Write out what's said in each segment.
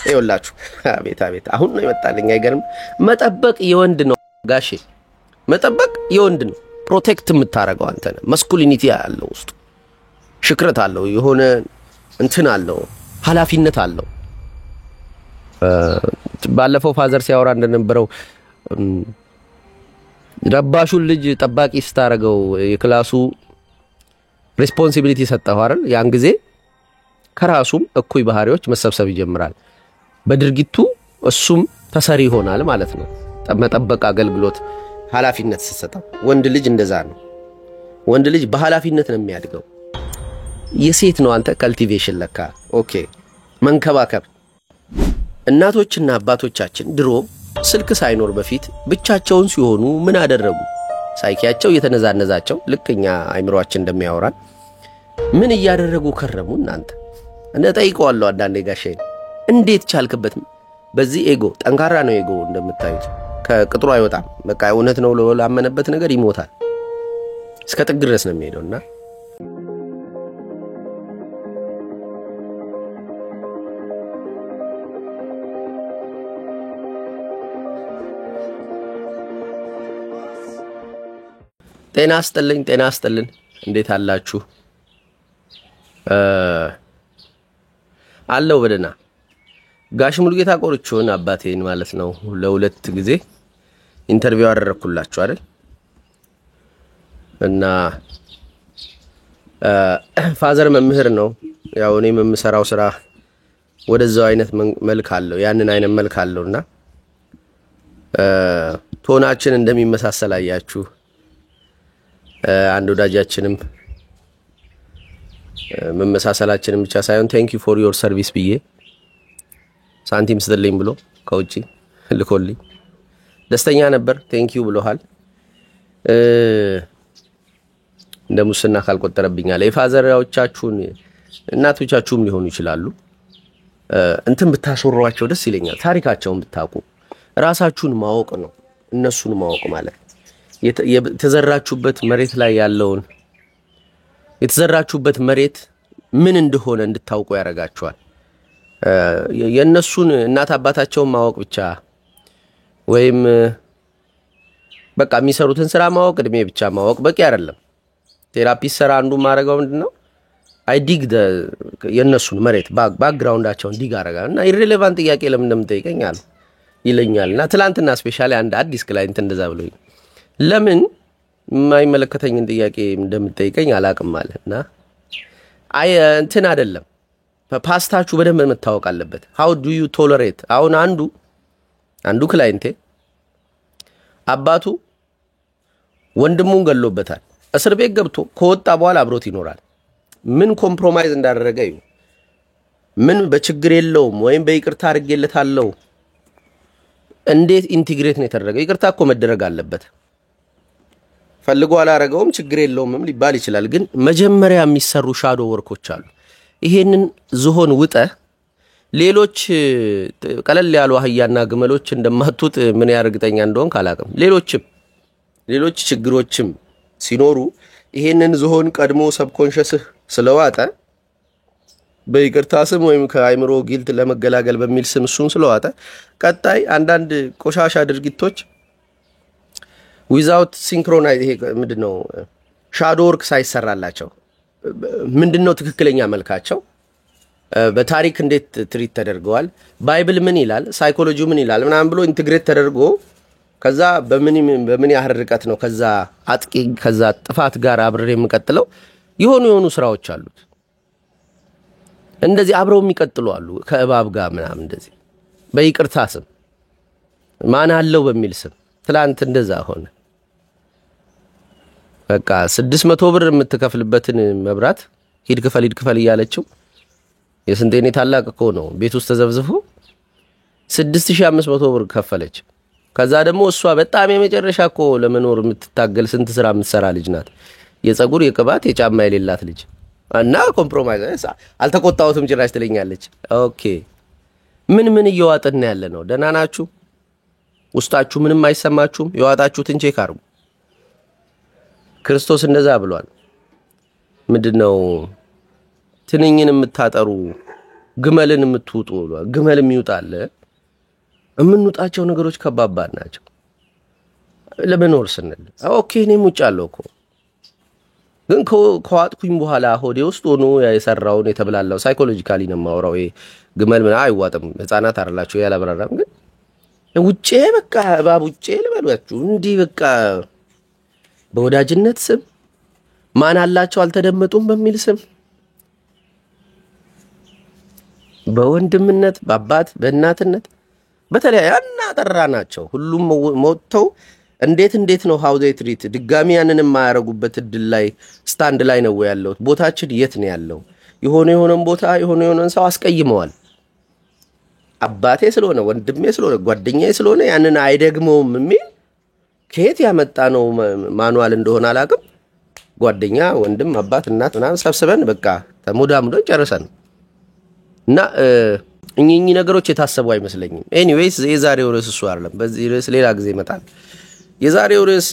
ይኸውላችሁ አቤት አቤት አሁን ነው ይመጣልኝ አይገርም መጠበቅ የወንድ ነው ጋሼ መጠበቅ የወንድ ነው ፕሮቴክት የምታረጋው አንተ ነህ ማስኩሊኒቲ ያለው ውስጥ ሽክረት አለው የሆነ እንትን አለው ኃላፊነት አለው ባለፈው ፋዘር ሲያወራ እንደነበረው ረባሹን ልጅ ጠባቂ ስታረገው የክላሱ ሪስፖንሲቢሊቲ ሰጠው አይደል ያን ጊዜ ከራሱም እኩይ ባህሪዎች መሰብሰብ ይጀምራል በድርጊቱ እሱም ተሰሪ ይሆናል ማለት ነው መጠበቅ አገልግሎት ኃላፊነት ሲሰጠው ወንድ ልጅ እንደዛ ነው ወንድ ልጅ በኃላፊነት ነው የሚያድገው የሴት ነው አንተ ካልቲቬሽን ለካ ኦኬ መንከባከብ እናቶችና አባቶቻችን ድሮ ስልክ ሳይኖር በፊት ብቻቸውን ሲሆኑ ምን አደረጉ ሳይኪያቸው የተነዛነዛቸው ልክኛ አይምሮአችን እንደሚያወራን ምን ያደረጉ ከረሙ እናንተ እንደ ጠይቀዋለሁ አንዳንዴ ጋሼ እንዴት ቻልክበት በዚህ ኤጎ ጠንካራ ነው ኤጎ እንደምታዩት ከቅጥሩ አይወጣም በቃ እውነት ነው ለላመነበት ነገር ይሞታል እስከ ጥግ ድረስ ነው የሚሄደውና ጤና አስጥልን እንዴት አላችሁ አለው በደና ጋሽ ሙሉጌታ ቆርቾን አባቴን ማለት ነው ለሁለት ጊዜ ኢንተርቪው አደረኩላችሁ አይደል እና ፋዘር መምህር ነው ያው እኔ የምሰራው ስራ ወደዛው አይነት መልክ አለው ያንን አይነት መልክ አለውና ቶናችን እንደሚመሳሰል አያችሁ አንድ ወዳጃችንም መመሳሰላችንም ብቻ ሳይሆን ቴንክ ዩ ፎር ዮር ሰርቪስ ብዬ ሳንቲም ስትልኝ ብሎ ከውጪ ልኮልኝ ደስተኛ ነበር ቴንክ ዩ ብሎሃል እንደሙስና ካልቆጠረብኛል የፋዘራዎቻችሁን እናቶቻችሁም ሊሆኑ ይችላሉ እንትን ብታሶሯቸው ደስ ይለኛል ታሪካቸውን ብታውቁ ራሳችሁን ማወቅ ነው እነሱን ማወቅ ማለት የተዘራችሁበት መሬት ላይ ያለውን የተዘራችሁበት መሬት ምን እንደሆነ እንድታውቁ ያረጋችኋል የነሱን እናት አባታቸውን ማወቅ ብቻ ወይም በቃ የሚሰሩትን ስራ ማወቅ እድሜ ብቻ ማወቅ በቂ አይደለም ቴራፒስት ስራ አንዱ ማረጋው ምንድነው አይ ዲግ የነሱን መሬት ባክግራውንዳቸውን ዲግ አረጋና ኢሬሌቫንት ጥያቄ ለምን እንደምጠይቀኛል ይለኛልና ትላንትና ስፔሻሊ አንድ አዲስ ክላይንት እንደዛ ብሎኝ ለምን የማይመለከተኝን ጥያቄ እንደምጠይቀኝ አላቅም ማለትና አይ እንትን አይደለም ፓስታችሁ በደንብ መታወቅ አለበት how do you tolerate አሁን አንዱ ክላይንቴ አባቱ ወንድሙን ገሎበታል እስር ቤት ገብቶ ከወጣ በኋላ አብሮት ይኖራል ምን ኮምፕሮማይዝ እንዳደረገ ምን በችግር የለውም ወይም በይቅርታ አድርጌለታለሁ እንዴት ኢንቲግሬት ነው የተደረገው ይቅርታ እኮ መደረግ አለበት ፈልጎ አላረጋውም ችግር የለውም ሊባል ይችላል ግን መጀመሪያ የሚሰሩ ሻዶ ወርኮች አሉ ይሄንን ዝሆን ውጠ ሌሎች ቀለል ያሉ አህያና ግመሎች እንደማቱት ምን ያርግጠኛ እንደሆን ካላቀም ሌሎች ችግሮችም ሲኖሩ ይሄንን ዝሆን ቀድሞ ሰብኮንሺየስ ስለዋጠ በይቅርታ ስም ወይም ከአይምሮ ጊልት ለመገላገል በሚል ስም እሱን ስለዋጠ ቀጣይ አንዳንድ ቆሻሻ ድርጊቶች without synchronize ይሄ ምንድነው ሻዶ ወርክ ሳይሰራላቸው ምንድነው ትክክለኛ መልካቸው በታሪክ እንዴት ትሪት ተደርገዋል ባይብል ምን ይላል ሳይኮሎጂው ምን ይላል ምናምን ብሎ ኢንተግሬት ተደርጎ ከዛ በምን ያህል ርቀት ነው ከዛ አጥቂ ከዛ ጥፋት ጋር አብረን የምቀጥለው የሆኑ ስራዎች አሉት እንደዚህ አብረው የሚቀጥሉ አሉ ከእባብ ጋር ምናምን እንደዚህ በይቅርታ ስም ማን አለው በሚል ስም ትላንት እንደዛ ሆነ በቃ 600 ብር የምትከፍልበትን መብራት ሂድ ክፈል ይያለችው የስንቴኔ ታላቅ እኮ ነው ቤት ውስጥ ተዘብዝፎ 6500 ብር ከፈለች ከዛ ደግሞ እሷ በጣም የመጨረሻ እኮ ለመኖር የምትታገል ስንት ስራ የምትሰራ ልጅ ናት የጸጉር የቅባት የጫማ የሌላት ልጅ እና ኮምፕሮማይዝ አልተቆጣውትም ጭራሽ ትለኛለች ኦኬ ምን እየዋጥና ያለ ነው ደህና ናችሁ ውስጣችሁ ምንም አይሰማችሁም የዋጣችሁትን ቼክ አርጉ ክርስቶስ እንደዛ ብሏል ምንድነው ትንኝን የምታጠሩ ግመልን የምትውጡ ግመል የሚውጣለ የምንውጣቸው ነገሮች ከባባድ ናቸው ለመኖር ስንል ኦኬ እኔም ውጫለሁ እኮ ግን ከዋጥኩኝ በኋላ ሆዴ ውስጥ ሆኖ የሰራውን የተብላላው ሳይኮሎጂካሊ ነው ማውራው ግመል ምን አይዋጥም ህፃናት አይደላችሁ ያላብራራም ግን ውጬ በቃ እባብ ውጬ ልበሏችሁ እንዲህ በቃ በወዳጅነት ስም ማን አላቸው አልተደመጡም በሚል ስም በወንድምነት በአባት በእናትነት በተለይ አናጠራናቸው ሁሉም ሞተው እንዴት ነው how they treat ድጋሚ ያንንም ማያረጉበት እድል ላይ ስታንድ ላይ ነው ያለው ቦታችን የት ነው ያለው የሆነን ቦታ የሆነን ሰው አስቀይመዋል አባቴ ስለሆነ ወንድሜ ስለሆነ ጓደኛዬ ስለሆነ ያንን አይደግመውም የሚል ከየት ያመጣ ነው ማኑዋል እንደሆነ አላቅም ጓደኛ ወንድም አባት እናት ምናምን ሰብስበን በቃ ተሞዳምዶ ጨርሰን እና እኚህ ነገሮች የታሰቡ አይመስለኝም ኤኒዌይስ የዛሬው ርዕስ እሱ አይደለም በዚህ ርዕስ ሌላ ጊዜ ይመጣል የዛሬው ርዕስ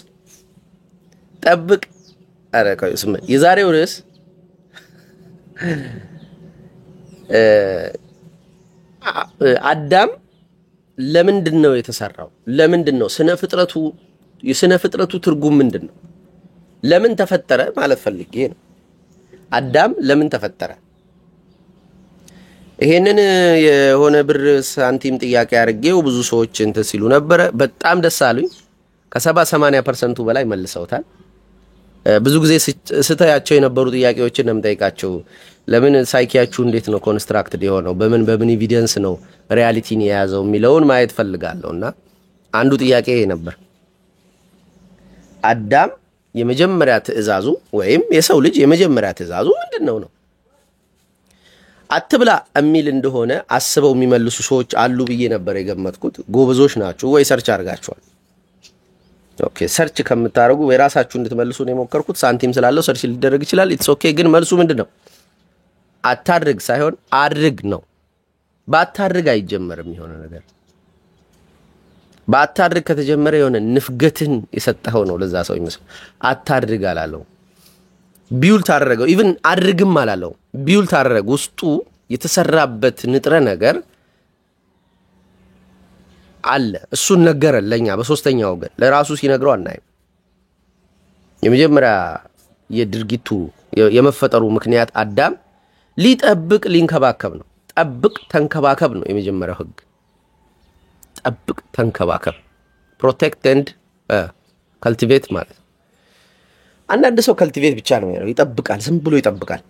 ጠብቅ አረካዩስም የዛሬው ርዕስ አዳም ለምንድነው የተሰራው ለምንድነው የስነ ፍጥረቱ ትርጉም ምንድነው ለምን ተፈጠረ ማለት ፈልጌ ነው አዳም ለምን ተፈጠረ ይሄንን የሆነ ብር ሳንቲም ጥያቄ አርጌው ብዙ ሰዎች እንተ ሲሉ ነበር በጣም ደስ አሉኝ ከ70-80% በላይ መልሰውታል ብዙ ጊዜ ስታያቸው የነበሩ ጥያቄዎችን ነው የምጠይቃቸው ለምን ሳይኪያችሁ እንዴት ነው ኮንስትራክትድ የሆነው በምን ኤቪደንስ ነው ሪያሊቲን የያዘው የሚለውን ማየት ፈልጋለሁና አንዱ ጥያቄ ነበር አዳም የመጀመሪያ ትዕዛዙ ወይም የሰው ልጅ የመጀመሪያ ትዕዛዙ ምንድነው ነው አትብላ እሚል እንደሆነ አስበው የሚመልሱ ሰዎች አሉ ብዬ ነበር የገመትኩት ጎበዞች ናችሁ ወይ ሰርች አርጋችኋል ኦኬ ሰርች ከምታረጉ ወይ ራሳችሁ እንድትመልሱ ነው የሞከርኩት ሳንቲም ስላለው ሰርች ሊደረግ ይችላል ኢትስ ኦኬ ግን መልሱ ምንድነው አታድርግ ሳይሆን አድርግ ነው ባታድርግ አይጀመርም ይሆነ ነገር ባታድርግ ከተጀመረ የሆነ ንፍገትን የሰጠው ነው ለዛ ሰው ይመስል አታድርግ አላለው ቢውል ታረጋው ኢቭን አድርግም አላለው ቢውል ታረጋው ውስጡ የተሰራበት ንጥረ ነገር አለ እሱን ነገረን ለኛ በሶስተኛው ወገን ለራሱ ሲነግረው አናይም የመጀመሪያ የድርጊቱ የመፈጠሩ ምክንያት አዳም ሊጠብቅ ሊንከባከብ ነው ጠብቅ ተንከባከብ ነው የመጀመሪያው ህግ ጠብቅ ተንከባከብ protect and cultivate ማለት አንዳንድ ሰው cultivate ብቻ ነው ያለው ይጠብቃል ዝም ብሎ ይጠብቃል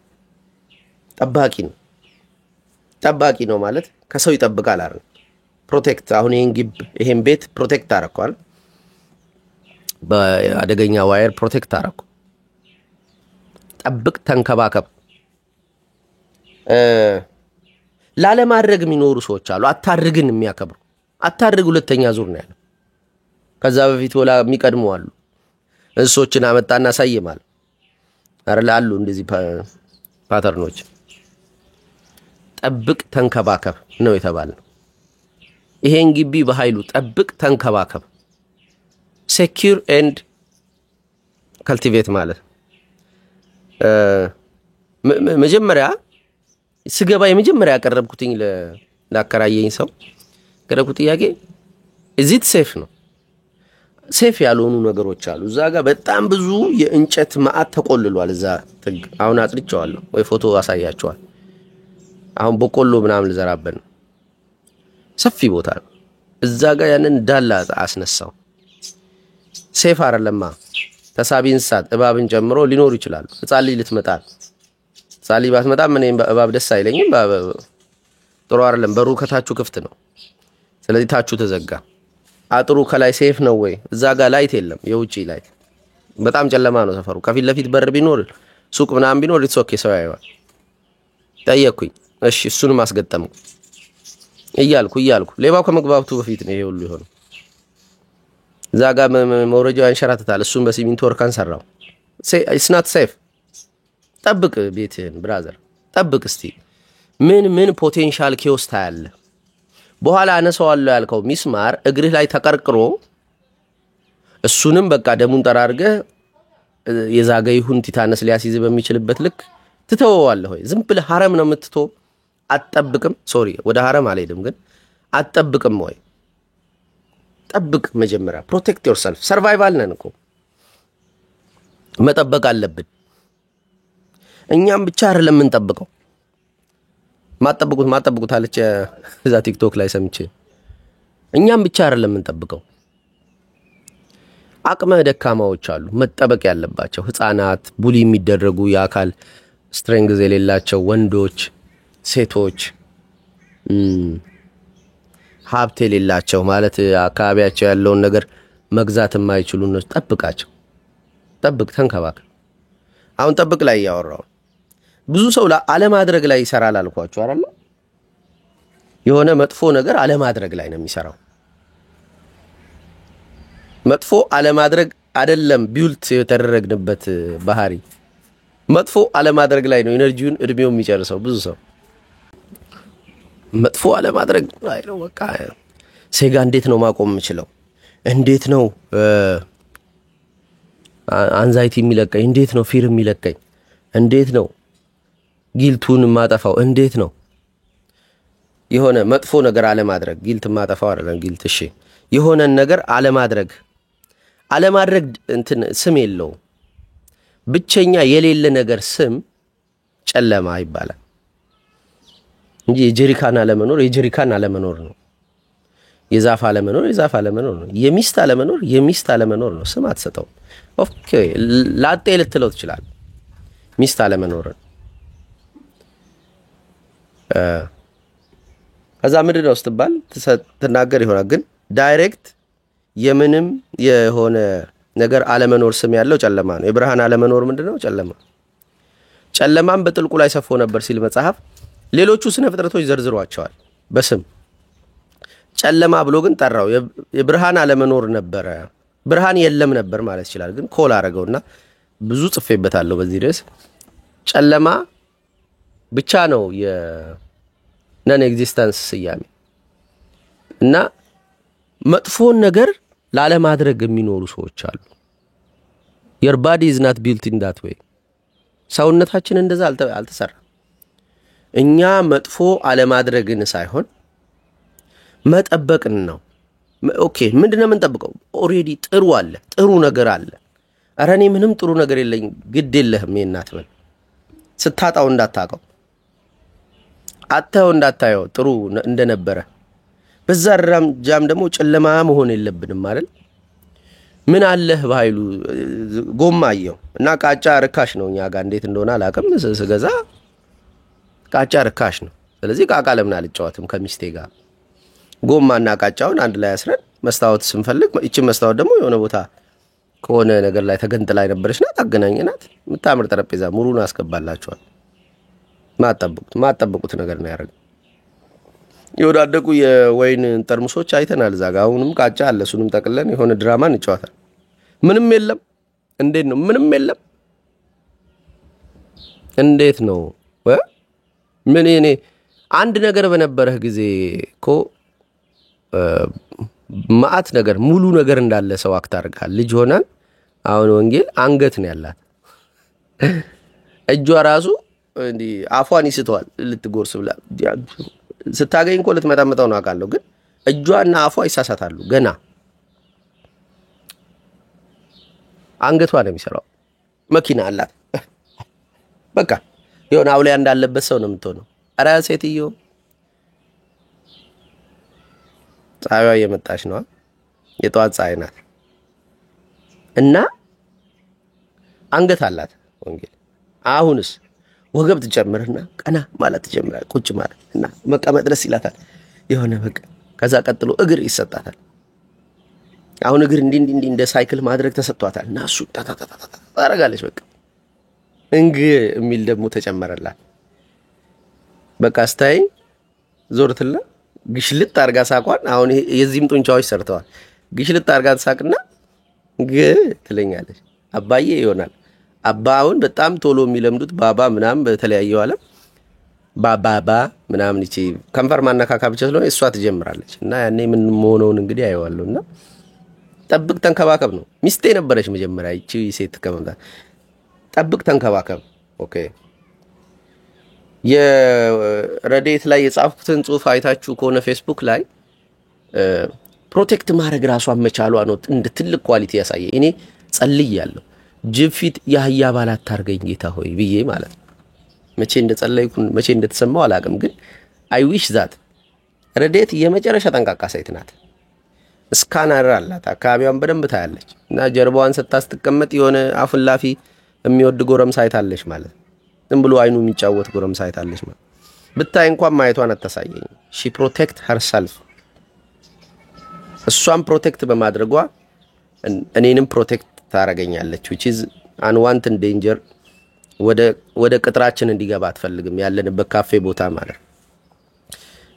ጠባቂ ነው ማለት ከሰው ይጠብቃል አይደል protect አሁን ይሄን ቤት protect አረኳል በአደገኛ ዋየር protect አረኩ ጠብቅ ተንከባከብ ላለ ማድረግ የሚኖሩ ሰዎች አሉ አታድርግን የሚያከብሩ አታድርግ ሁለተኛ ዙር ነው ያለው ከዛ በፊት ወላ የሚቀድሙ አሉ እንሶችን አመጣና ሳይማል አረላሉ እንደዚህ ፓተርኖች ጠብቅ ተንከባከብ ነው የተባለው ይሄን ግቢ በኃይሉ ጠብቅ ተንከባከብ secure and cultivate ማለት መጀመሪያ ስገባ የመጀመሪያ ያቀረብኩትኝ ለአከራየኝ ሰው ከረኩት ጥያቄ is it safe ነው ሴፍ ያልሆኑ ነገሮች አሉ እዛ ጋር በጣም ብዙ የእንጨት ማአት ተቆልሏል እዛ ጥግ አሁን አጥልጫዋለሁ ወይ ፎቶ አሳያቸዋል አሁን በቆሎ ምናምን ልዘራበን ሰፊ ቦታ ነው እዛ ጋር ያንን ዳላ አስነሳው ሴፍ አይደለማ ተሳቢን ሳት እባብን ጀምሮ ሊኖር ይችላል ህፃን ልጅ ልትመጣ ሳሊባት መጣ ምን እባብ ደስ አይለኝም ጥሩ አይደለም በሩ ከታቹ ክፍት ነው ስለዚህ ታቹ ተዘጋ አጥሩ ከላይ ሴፍ ነው ወይ እዛ ጋር ላይት የለም የውጪ ላይት በጣም ጨለማ ነው ሰፈሩ ከፊት ለፊት በር ቢኖር ሱቅ ምናምን ቢኖር ኢትስ ኦኬ ሰው ያየዋል ጠየቅኩኝ እሺ እሱን ማስገጠም እያልኩ ሌባው ከመግባቱ በፊት ነው ይሄ ሁሉ ይሆነ እዛ ጋር መውረጃው ያንሸራተታል እሱን በሲሚንቶ ወርካን ሰራው ኢትስ ናት ሴፍ ጠብቅ ቤትህን ብራዘር ጠብቅ እስቲ ምን ፖቴንሻል ኪዮስታ ያለ በኋላ አነሳዋለሁ ያልከው ሚስማር እግርህ ላይ ተቀርቅሮ እሱንም በቃ ደሙን ጠራርገ የዛገ ይሁን ቲታነስ ሊያስይዝ በሚችልበት ልክ ትተወዋለህ ወይ ዝም ብለህ ሐረም ነው የምትተው አትጠብቅም? ሶሪ ወደ ሐረም አልሄድም፣ ግን አትጠብቅም ወይ? ጠብቅ መጀመሪያ። ፕሮቴክት ዮርሰልፍ። ሰርቫይቫል ነን እኮ መጠበቅ አለብን። እኛም ብቻ አይደለም የምንጠብቀው። ማጠብቁት አለች እዛ ቲክቶክ ላይ ሰምቼ። እኛም ብቻ አይደለም የምንጠብቀው። አቅመ ደካማዎች አሉ መጠበቅ ያለባቸው፣ ህፃናት፣ ቡሊ የሚደረጉ የአካል ስትሬንግዝ የሌላቸው ወንዶች፣ ሴቶች፣ ሀብት የሌላቸው ማለት አካባቢያቸው ያለውን ነገር መግዛት የማይችሉ ነው። ጠብቃቸው። ጠብቅ፣ ተንከባከብ። አሁን ጠብቅ ላይ ያወራው ብዙ ሰው አለማድረግ ላይ ይሰራል አልኳችሁ አይደል? የሆነ መጥፎ ነገር አለማድረግ ላይ ነው የሚሰራው። መጥፎ አለማድረግ አይደለም ቢውልት የተደረግንበት ባህሪ። መጥፎ አለማድረግ ላይ ነው ኢነርጂውን እድሜው የሚጨርሰው ብዙ ሰው። መጥፎ አለማድረግ ላይ ነው በቃ። ሴጋ እንዴት ነው ማቆም የምችለው? እንዴት ነው አንዛይቲ የሚለቀኝ? እንዴት ነው ፊር የሚለቀኝ? እንዴት ነው ጊልቱን ማጠፋው? እንዴት ነው የሆነ መጥፎ ነገር አለማድረግ? ጊልት ማጠፋው አይደለም ጊልት። እሺ የሆነ ነገር አለማድረግ እንትን ስም የለው። ብቸኛ የሌለ ነገር ስም ጨለማ ይባላል እንጂ የጀሪካን አለመኖር ነው። የዛፍ አለመኖር ነው። የሚስት አለመኖር ነው። ስም አትሰጠው። ኦኬ ላጤ ልትለው ትችላል። ሚስት አለመኖርን ከዛ ምንድን ነው ስትባል ትናገር ይሆናል። ግን ዳይሬክት የምንም የሆነ ነገር አለመኖር ስም ያለው ጨለማ ነው። የብርሃን አለመኖር ምንድነው? ጨለማም በጥልቁ ላይ ሰፎ ነበር ሲል መጽሐፍ ሌሎቹ ስነ ፍጥረቶች ዘርዝሯቸዋል በስም። ጨለማ ብሎ ግን ጠራው። የብርሃን አለመኖር ነበረ። ብርሃን የለም ነበር ማለት ይችላል። ግን ኮል አረገውና ብዙ ጽፌበታለሁ በዚህ ድረስ ጨለማ ብቻ ነው የነን ኤግዚስተንስ ስያሜ እና መጥፎን ነገር ላለማድረግ የሚኖሩ ሰዎች አሉ። your body is not built in that way። ሰውነታችን እንደዛ አልተሰራ። እኛ መጥፎ አለማድረግን ሳይሆን መጠበቅን ነው። ኦኬ ምንድነው የምንጠብቀው? ኦሬዲ ጥሩ ነገር አለ። ኧረ እኔ ምንም ጥሩ ነገር የለኝ። ግድ የለህም የእናት ምን ስታጣው እንዳታቀው አታው እንዳታየው ጥሩ እንደነበረ በዛ ጃም ደግሞ ጨለማ መሆን የለብንም ማለት ምን አለህ በኃይሉ ጎማየው እና ቃጫ ርካሽ ነው። እኛ ጋር እንዴት እንደሆነ አላውቅም። ስገዛ ቃጫ ርካሽ ነው። ስለዚህ ቃቃ ለምን አልጫወትም ከሚስቴ ጋር ጎማና ቃጫውን አንድ ላይ አስረን መስታወት ስንፈልግ እቺ መስታወት ደግሞ የሆነ ቦታ ከሆነ ነገር ላይ ተገንጥላ ነበርሽና ታገናኘናት። የምታምር ጠረጴዛ ሙሉን አስገባላችኋል። ማጠብቁት ነገር ነው ያደረገው። የወዳደቁ የወይን ጠርሙሶች አይተናል እዛ ጋር። አሁንም ቃጫ አለ። እሱንም ጠቅለን የሆነ ድራማ እንጫወታለን። ምንም የለም። እንዴት ነው ምንም የለም? እንዴት ነው ምን እኔ አንድ ነገር በነበረህ ጊዜ እኮ ማአት ነገር ሙሉ ነገር እንዳለ ሰው አክት አድርጋል። ልጅ ሆናን አሁን ወንጌል አንገት ነው ያላት። እጇ ራሱ እንዲ አፏን ይስተዋል ልትጎርስ ብላ ስታገኝ እኮ ልትመጣመጣው ነው አውቃለሁ። ግን እጇና አፏ ይሳሳታሉ። ገና አንገቷ ነው የሚሰራው። መኪና አላት። በቃ የሆነ አውሊያ እንዳለበት ሰው ነው የምትሆነው። ኧረ ሴትዮ ፀሐይዋ እየመጣች ነው። የጧት ፀሐይ ናት እና አንገት አላት ወንጌል። አሁንስ ወገብ ትጨምርና ቀና ማለት ትጀምራለች። ቁጭ ማለት እና መቀመጥ ደስ ይላታል የሆነ በቃ። ከዛ ቀጥሎ እግር ይሰጣታል። አሁን እግር እንዲ እንደ ሳይክል ማድረግ ተሰጥቷታል እና እሱ ታረጋለች በቃ። የሚል ደግሞ ተጨመረላት። በቃ ስታይ ዞርትላ ግሽልጥ አርጋ ሳቋን። አሁን የዚህም ጡንቻዎች ሰርተዋል። ግሽልጥ አርጋ ተሳቅና ትለኛለች። አባዬ ይሆናል። አባውን በጣም ቶሎ የሚለምዱት ባባ ምናምን በተለያየው ዓለም ባባ ምናምን እቺ ከንፈር ማነካካ ብቻ ስለሆነ እሷ ትጀምራለች እና ያኔ ምን ሆነውን እንግዲህ አይዋለውና ጠብቅ ተንከባከብ ነው። ሚስቴ ነበረች መጀመሪያ እቺ ሴት ከመምጣት ጠብቅ ተንከባከብ። ኦኬ የረዴት ላይ የጻፍኩትን ጽሁፍ አይታችሁ ከሆነ ፌስቡክ ላይ ፕሮቴክት ማድረግ ራሷን መቻሏ ነው እንደ ትልቅ ኳሊቲ ያሳየ። እኔ ጸልያለሁ ጅብ ፊት የአህያ ባላት ታርገኝ ጌታ ሆይ ብዬ ማለት ነው። መቼ እንደጸለይኩ መቼ እንደተሰማው አላውቅም፣ ግን አይ ዊሽ ዛት ረዴት የመጨረሻ ጠንቃቃ ሴት ናት። ስካነር አላት፣ አካባቢዋን በደንብ ታያለች እና ጀርባዋን ስታስተቀመጥ የሆነ አፍላፊ የሚወድ ጎረምሳ አይታለች ማለት ዝም ብሎ አይኑ የሚጫወት ጎረምሳ አይታለች ማለት ብታይ እንኳን ማየቷን አታሳየኝ። ሺ ፕሮቴክት ሄርሰልፍ እሷን ፕሮቴክት በማድረጓ እኔንም ፕሮቴክት ታረጋኛለች which is unwanted danger ወደ ቅጥራችን እንዲገባ አትፈልግም ያለንበት ካፌ ቦታ ማለት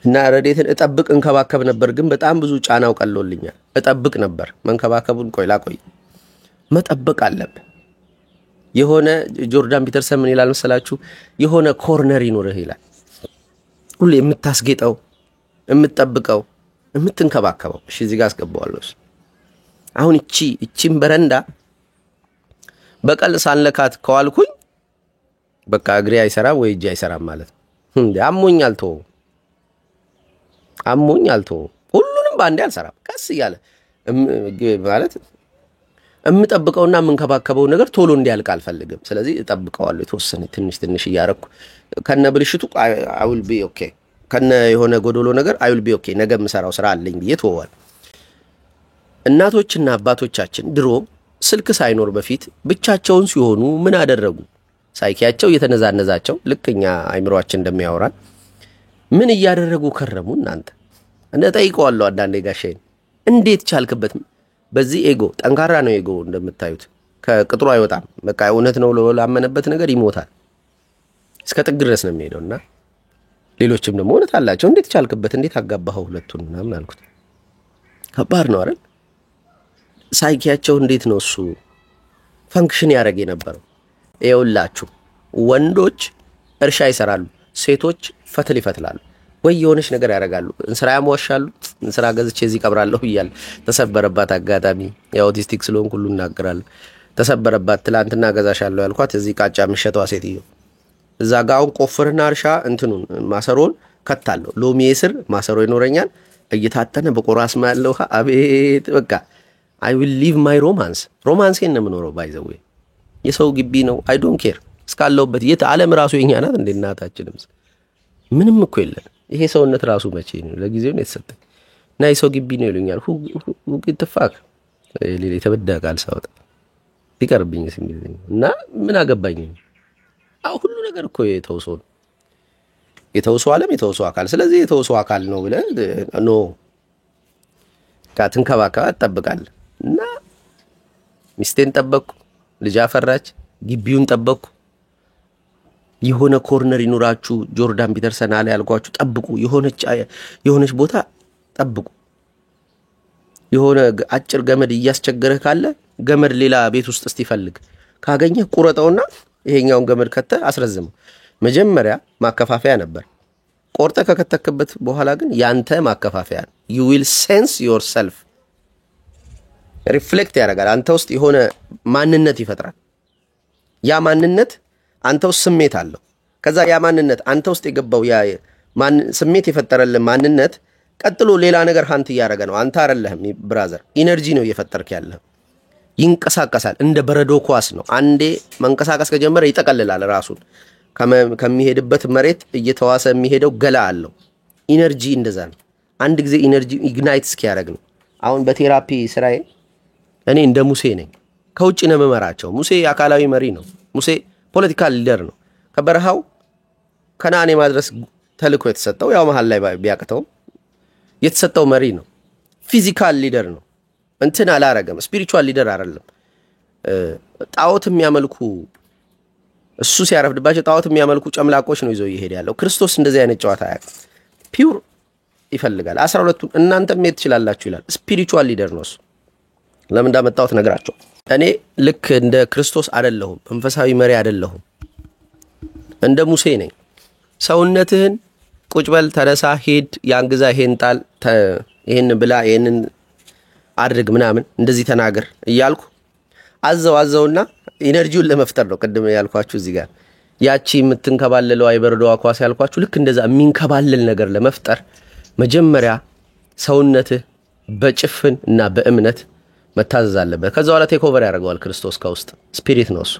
እና ረዴትን እጠብቅ እንከባከብ ነበር፣ ግን በጣም ብዙ ጫናው ቀሎልኛል። እጠብቅ ነበር መንከባከቡን ቆይ መጠበቅ አለብህ። የሆነ ጆርዳን ፒተርሰን ምን ይላል መሰላችሁ? የሆነ ኮርነር ይኖርህ ይላል። ሁሉ የምታስጌጠው የምትጠብቀው የምትንከባከበው። እሺ እዚህ ጋር አስገባዋለሁ። አሁን እቺን በረንዳ በቀል ሳንለካት ከዋልኩኝ በቃ እግሬ አይሰራም ወይ እጄ አይሰራም ማለት እንዴ? አሞኛል ተው ሁሉንም ባንዴ አልሰራም። ቀስ ይያለ ማለት እምጠብቀውና መንከባከበው ነገር ቶሎ እንዲያልቅ አልፈልግም። ስለዚህ እጠብቀዋለሁ የተወሰነ ትንሽ ያረኩ ከነብልሽቱ I will be okay ከነ የሆነ ጎዶሎ ነገር I will be okay ነገ ምሰራው ስራ አለኝ ብዬ ተወዋል። እናቶችና አባቶቻችን ድሮ ስልክ ሳይኖር በፊት ብቻቸውን ሲሆኑ ምን አደረጉ? ሳይኪያቸው የተነዛነዛቸው ልክኛ አይምሮአችን እንደሚያወራን ምን እያደረጉ ከረሙ? እናንተ እንደ ጠይቀዋለሁ አንዳንዴ ጋሼን እንዴት ቻልክበት? በዚህ ኤጎ ጠንካራ ነው። ኤጎ እንደምታዩት ከቅጥሩ አይወጣም። በቃ እውነት ነው ላመነበት ነገር ይሞታል። እስከ ጥግ ድረስ ነው የሚሄደውና ሌሎችም ደግሞ እውነት አላቸው። እንዴት ቻልክበት? እንዴት አጋባኸው ሁለቱን ምናምን አልኩት። ከባድ ነው አይደል? ሳይኪያቸው እንዴት ነው እሱ ፈንክሽን ያደርግ የነበረው? ይኸውላችሁ ወንዶች እርሻ ይሰራሉ፣ ሴቶች ፈትል ይፈትላሉ ወይ የሆነች ነገር ያደርጋሉ። እንስራ ያሟሻሉ። እንስራ ገዝቼ እዚህ ቀብራለሁ ይያል ተሰበረባት አጋጣሚ የኦቲስቲክ ስለሆን ሁሉ እናገራል። ተሰበረባት ትላንትና ገዛሻለሁ ያልኳት እዚህ ቃጫ ምሸቷ ሴትዮ እዛ ጋውን ቆፍርና እርሻ እንትኑን ማሰሮን ከታለው ሎሚ ስር ማሰሮ ይኖረኛል እየታጠነ በቆራስ ማለው አቤት በቃ I will leave my romance ነው የምኖረው by the way የሰው ግቢ ነው I don't care እስካለውበት የት ዓለም ራሱ የኛ ናት እንደ እናታችንም ምንም እኮ የለም። ይሄ ሰውነት ራሱ መቼ ነው ለጊዜው ነው የተሰጠኝ እና የሰው ግቢ ነው ይሉኛል። who get the fuck ሌላ የተበዳቃል ሳውጣ ቢቀርብኝ ሲሚልኝ እና ምን አገባኝ? አው ሁሉ ነገር እኮ የተውሶ ዓለም የተውሶ አካል። ስለዚህ የተውሶ አካል ነው ብለ ኖ ካትንከባከባ ተጠብቃለህ እና ሚስቴን ጠበቅኩ፣ ልጅ አፈራች፣ ግቢውን ጠበቅኩ። የሆነ ኮርነር ይኑራችሁ ጆርዳን ፒተርሰን አለ ያልኳችሁ ጠብቁ። የሆነች ቦታ ጠብቁ። የሆነ አጭር ገመድ እያስቸገረህ ካለ ገመድ ሌላ ቤት ውስጥ እስቲፈልግ ካገኘ ቁረጠውና ይሄኛውን ገመድ ከተ አስረዝመው። መጀመሪያ ማከፋፈያ ነበር፣ ቆርጠ ከከተከበት በኋላ ግን ያንተ ማከፋፈያ you will sense yourself ሪፍሌክት ያደርጋል። አንተ ውስጥ የሆነ ማንነት ይፈጥራል። ያ ማንነት አንተ ውስጥ ስሜት አለው። ከዛ ያ ማንነት አንተ ውስጥ የገባው ያ ስሜት የፈጠረልን ማንነት ቀጥሎ ሌላ ነገር ሃንት ያደረገ ነው። አንተ አይደለህም ብራዘር፣ ኢነርጂ ነው እየፈጠርክ ያለው። ይንቀሳቀሳል፣ እንደ በረዶ ኳስ ነው። አንዴ መንቀሳቀስ ከጀመረ ይጠቀልላል ራሱን። ከሚሄድበት መሬት እየተዋሰ የሚሄደው ገላ አለው። ኢነርጂ እንደዛ ነው። አንድ ጊዜ ኢነርጂ ኢግናይት እስኪያደርግ ነው። አሁን በቴራፒ ስራዬ እኔ እንደ ሙሴ ነኝ። ከውጭ ነው መመራቸው። ሙሴ አካላዊ መሪ ነው። ሙሴ ፖለቲካል ሊደር ነው። ከበረሃው ከነዓን ማድረስ ተልኮ የተሰጠው ያው መሃል ላይ ቢያቀተው የተሰጠው መሪ ነው። ፊዚካል ሊደር ነው። እንትን አላረገም። ስፒሪቹዋል ሊደር አይደለም። ጣዖት የሚያመልኩ እሱ ሲያረፍድባቸው ጣዖት የሚያመልኩ ጨምላቆች ነው ይዘው ይሄድ ያለው። ክርስቶስ እንደዚህ አይነት ጨዋታ ያቅ ፒውር ይፈልጋል። 12ቱን እናንተም መሄድ ትችላላችሁ ይላል። ስፒሪቹዋል ሊደር ነው እሱ። ለምን እንዳመጣሁት ነግራቸው። እኔ ልክ እንደ ክርስቶስ አይደለሁም፣ መንፈሳዊ መሪ አይደለሁም። እንደ ሙሴ ነኝ። ሰውነትህን ቁጭ በል፣ ተነሳ፣ ሄድ፣ ያንግዛ፣ ይሄን ጣል፣ ይሄን ብላ፣ ይሄንን አድርግ ምናምን እንደዚህ ተናገር እያልኩ አዘውና ኢነርጂውን ለመፍጠር ነው። ቅድም ያልኳችሁ እዚህ ጋር ያቺ የምትንከባለለው አይበርዶዋ ኳስ ያልኳችሁ ልክ እንደዛ የሚንከባለል ነገር ለመፍጠር መጀመሪያ ሰውነትህ በጭፍን እና በእምነት መታዘዝ አለበት። ከዛ በኋላ ቴክ ኦቨር ያደርገዋል ክርስቶስ ከውስጥ ስፒሪት ነው እሱ።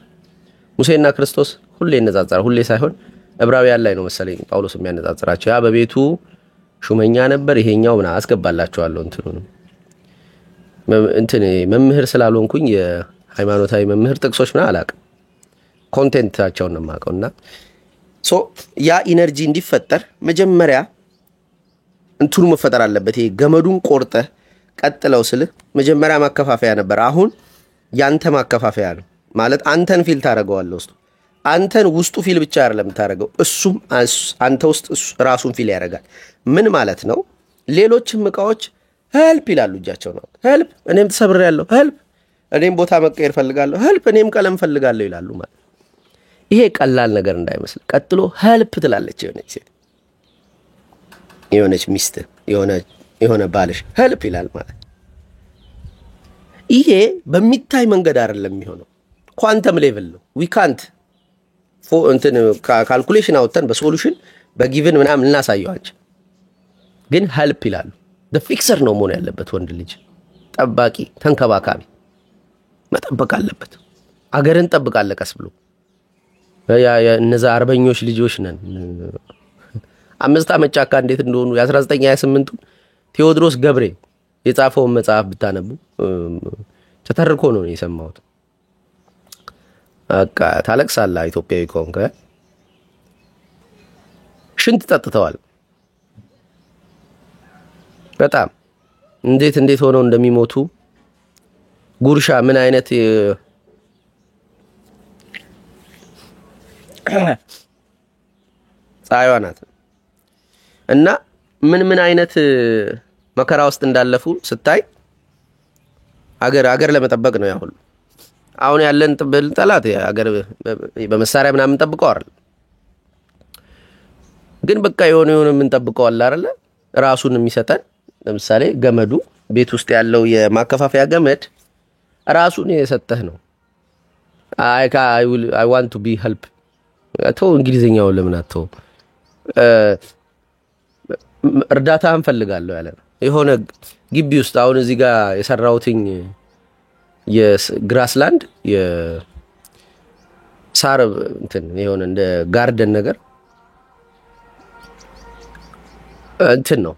ሙሴና ክርስቶስ ሁሌ ይነጻጸራል። ሁሌ ሳይሆን ዕብራውያን ላይ ነው መሰለኝ ጳውሎስ የሚያነጻጽራቸው። ያ በቤቱ ሹመኛ ነበር፣ ይሄኛው ምና አስገባላችኋለሁ እንትኑንም እንትን መምህር ስላልሆንኩኝ የሃይማኖታዊ መምህር ጥቅሶች ምና አላውቅም፣ ኮንቴንታቸውን ነው የማውቀውና ሶ ያ ኢነርጂ እንዲፈጠር መጀመሪያ እንትኑ መፈጠር አለበት። ይሄ ገመዱን ቆርጠ ቀጥለው ስልህ መጀመሪያ ማከፋፈያ ነበር። አሁን ያንተ ማከፋፈያ ነው ማለት አንተን ፊል ታደርገዋለህ። ውስጡ አንተን ውስጡ ፊል ብቻ አይደለም ታደርገው፣ እሱም አንተ ውስጥ ራሱን ፊል ያደርጋል። ምን ማለት ነው? ሌሎችም እቃዎች ሄልፕ ይላሉ እጃቸው ነው። ሄልፕ እኔም ተሰብሬያለሁ፣ ሄልፕ እኔም ቦታ መቀየር ፈልጋለሁ፣ ሄልፕ እኔም ቀለም ፈልጋለሁ ይላሉ ማለት። ይሄ ቀላል ነገር እንዳይመስል። ቀጥሎ ሄልፕ ትላለች የሆነች ሚስት የሆነ ባልሽ ሄልፕ ይላል ማለት። ይሄ በሚታይ መንገድ አይደለም የሚሆነው፣ ኳንተም ሌቭል ነው። ዊ ካንት እንትን ካልኩሌሽን አውጥተን በሶሉሽን በጊቭን ምናምን እናሳየዋቸው፣ ግን ሄልፕ ይላሉ። ፊክሰር ነው መሆን ያለበት። ወንድ ልጅ ጠባቂ፣ ተንከባካቢ መጠበቅ አለበት። አገርን ጠብቃለህ ቀስ ብሎ። እነዛ አርበኞች ልጆች ነን። 5 ዓመት ጫካ እንዴት እንደሆኑ የ1928 ቴዎድሮስ ገብሬ የጻፈውን መጽሐፍ ብታነቡ ተተርኮ ነው የሰማሁት። በቃ ታለቅሳለህ ኢትዮጵያዊ ከሆንክ። ሽንት ጠጥተዋል። በጣም እንዴት ሆነው እንደሚሞቱ ጉርሻ ምን አይነት ፀሐይዋ ናት እና ምን አይነት መከራ ውስጥ እንዳለፉ ስታይ አገር ለመጠበቅ ነው ያሁሉ። አሁን ያለን ጠላት አገር በመሳሪያ ምናምን ጠብቀው አይደል፣ ግን በቃ የሆነ ምን ጠብቀው አለ አይደል ራሱን የሚሰጠን። ለምሳሌ ገመዱ ቤት ውስጥ ያለው የማከፋፈያ ገመድ ራሱን የሰጠህ ነው። I want to be help አተው እንግሊዘኛው ለምን አተው እርዳታ እንፈልጋለሁ ያለ ነው። የሆነ ግቢ ውስጥ አሁን እዚህ ጋር የሰራውትኝ የግራስላንድ የሳር እንትን የሆነ እንደ ጋርደን ነገር እንትን ነው።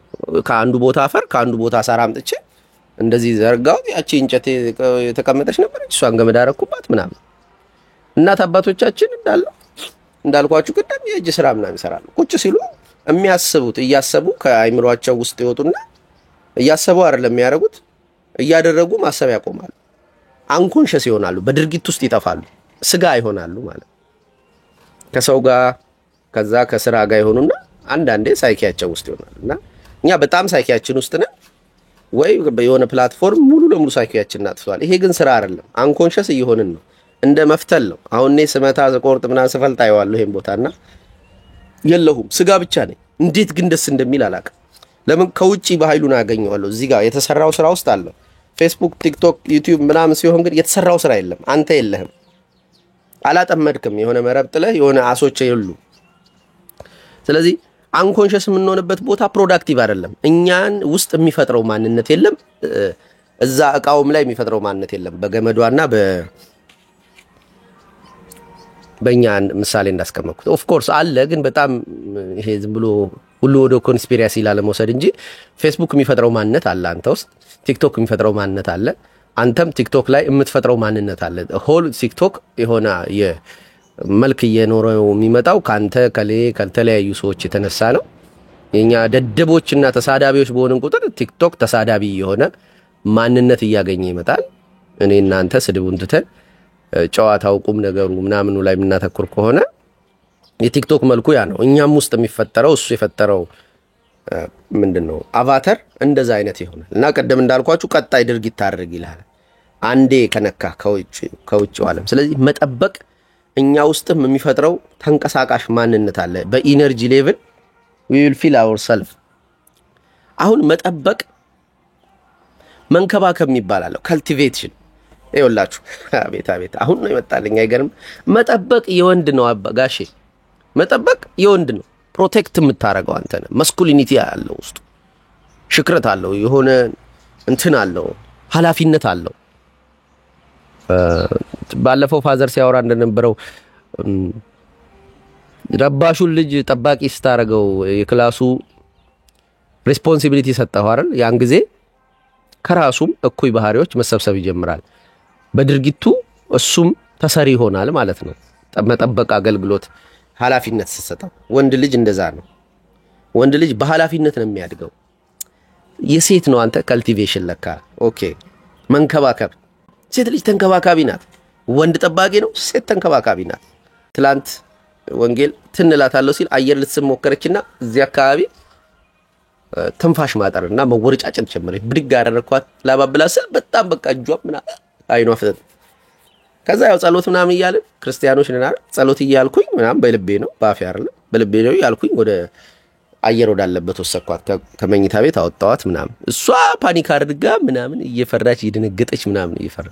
ከአንዱ ቦታ አፈር ከአንዱ ቦታ ሳር አምጥቼ እንደዚህ ዘርጋው። ያቺ እንጨት የተቀመጠች ነበር፣ እሷን ገመድ አረኩባት ምናምን። እናት አባቶቻችን እንዳልኳችሁ ቅድም የእጅ ስራ ምናምን ይሰራሉ። ቁጭ ሲሉ የሚያስቡት እያሰቡ ከአይምሮአቸው ውስጥ ይወጡና እያሰቡ አይደለም የሚያደርጉት፣ እያደረጉ ማሰብ ያቆማሉ። አንኮንሸስ ይሆናሉ፣ በድርጊት ውስጥ ይጠፋሉ፣ ስጋ ይሆናሉ ማለት ከሰው ጋር ከዛ ከስራ ጋር ይሆኑና አንዳንዴ ሳይኪያቸው ውስጥ ይሆናሉና እኛ በጣም ሳይኪያችን ውስጥ ነን ወይ በየሆነ ፕላትፎርም ሙሉ ለሙሉ ሳይኪያችን እናጥቷል። ይሄ ግን ስራ አይደለም፣ አንኮንሸስ እየሆንን ነው። እንደ መፍተል ነው። አሁን እኔ ስመታ ዘቆርጥ ምናምን ስፈልጥ አይዋለሁ ይሄን ቦታና የለሁም ስጋ ብቻ ነኝ። እንዴት ግን ደስ እንደሚል አላውቅም። ለምን ከውጪ በኃይሉን አገኘዋለሁ። እዚህ ጋር የተሰራው ስራ ውስጥ አለ። ፌስቡክ፣ ቲክቶክ፣ ዩቲዩብ ምናምን ሲሆን ግን የተሰራው ስራ የለም። አንተ የለህም፣ አላጠመድክም። የሆነ መረብ ጥለህ የሆነ አሶች የሉ። ስለዚህ አንኮንሸስ የምንሆንበት ቦታ ፕሮዳክቲቭ አይደለም። እኛን ውስጥ የሚፈጥረው ማንነት የለም። እዛ እቃውም ላይ የሚፈጥረው ማንነት የለም። በገመዷና በእኛ ምሳሌ እንዳስቀመጥኩት ኦፍ ኮርስ አለ፣ ግን በጣም ይሄ ዝም ብሎ ሁሉ ወደ ኮንስፒሪያሲ ላለመውሰድ እንጂ ፌስቡክ የሚፈጥረው ማንነት አለ አንተ ውስጥ፣ ቲክቶክ የሚፈጥረው ማንነት አለ፣ አንተም ቲክቶክ ላይ የምትፈጥረው ማንነት አለ። ሆል ቲክቶክ የሆነ የመልክ እየኖረው የሚመጣው ካንተ ከተለያዩ ሰዎች የተነሳ ነው። የኛ ደደቦችና ተሳዳቢዎች በሆነን ቁጥር ቲክቶክ ተሳዳቢ የሆነ ማንነት እያገኘ ይመጣል። እኔ እናንተ ስድቡን ትተን ጨዋታው ቁም ነገሩ ምናምኑ ላይ ምናተኩር ከሆነ የቲክቶክ መልኩ ያ ነው። እኛም ውስጥ የሚፈጠረው እሱ የፈጠረው ምንድነው አቫታር እንደዛ አይነት ይሆናል። እና ቀደም እንዳልኳችሁ ቀጣይ ድርጊት ታደርግ ይላል አንዴ ከነካ ከውጭ ዓለም። ስለዚህ መጠበቅ እኛ ውስጥም የሚፈጥረው ተንቀሳቃሽ ማንነት አለ። በኢነርጂ ሌቭል we will feel ourselves። አሁን መጠበቅ መንከባከብ ይባላል፣ ካልቲቬሽን። ይኸውላችሁ አቤት አቤት አሁን ነው ይመጣልኝ አይገርም መጠበቅ የወንድ ነው አባጋሼ መጠበቅ የወንድ ነው ፕሮቴክት የምታረጋው አንተ ነህ ማስኩሊኒቲ ያለው ውስጥ ሽክረት አለው የሆነ እንትን አለው ኃላፊነት አለው ባለፈው ፋዘር ሲያወራ እንደነበረው ረባሹን ልጅ ጠባቂ ስታረገው የክላሱ ሪስፖንሲቢሊቲ ሰጠው አይደል ያን ጊዜ ከራሱም እኩይ ባህሪዎች መሰብሰብ ይጀምራል በድርጊቱ እሱም ተሰሪ ይሆናል ማለት ነው መጠበቅ አገልግሎት ኃላፊነት ሲሰጠው ወንድ ልጅ እንደዛ ነው ወንድ ልጅ በኃላፊነት ነው የሚያድገው የሴት ነው አንተ ካልቲቬሽን ለካ ኦኬ መንከባከብ ሴት ልጅ ተንከባካቢ ናት ወንድ ጠባቂ ነው ሴት ተንከባካቢ ናት ትላንት ወንጌል ትንላታለው ሲል አየር ልትስም ሞከረችና እዚህ አካባቢ ትንፋሽ ማጠርና መወርጫጨት ጀመረች ብድግ አደረኳት ላባብላ ስል በጣም በቃ እጇምና አይኗ ፍጥጥ ከዛ ያው ጸሎት ምናምን ይያል ክርስቲያኖች ነን አይደል ጸሎት ይያልኩኝ ምናምን በልቤ ነው ባፍ ያርለ በልቤ ነው ያልኩኝ ወደ አየር ወዳለበት ወሰኳት ከመኝታ ቤት አወጣዋት ምናምን እሷ ፓኒክ አድርጋ ምናምን እየፈራች ይድንግጠች ምናምን እየፈራ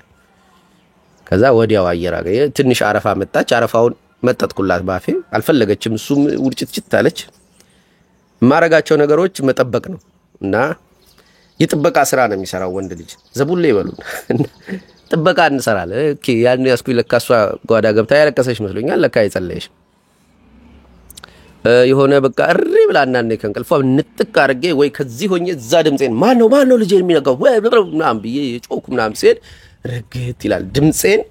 ከዛ ወዲያው አየር አገኘ ትንሽ አረፋ መጣች አረፋውን መጠጥኩላት ባፌ አልፈለገችም እሱም ውርጭት ታለች ማረጋቸው ነገሮች መጠበቅ ነው እና የጥበቃ ስራ ነው የሚሰራው ወንድ ልጅ ዘቡሌ ይበሉን ጥበቃ እንሰራለን ኦኬ ያን ያስኩኝ ለካሷ ጓዳ ገብታ ያለቀሰች መስሎኛል ለካ ይጸለይሽ የሆነ በቃ እሪ ብላ እናንተ ከንቀልፏ ንጥቅ አርጌ ወይ ከዚህ ሆኜ እዛ ድምጼን ማን ነው ልጅ የሚነጋው ምናምን ብዬ የጮኩ ምናምን ሲሄድ ረግት ይላል ድምጼን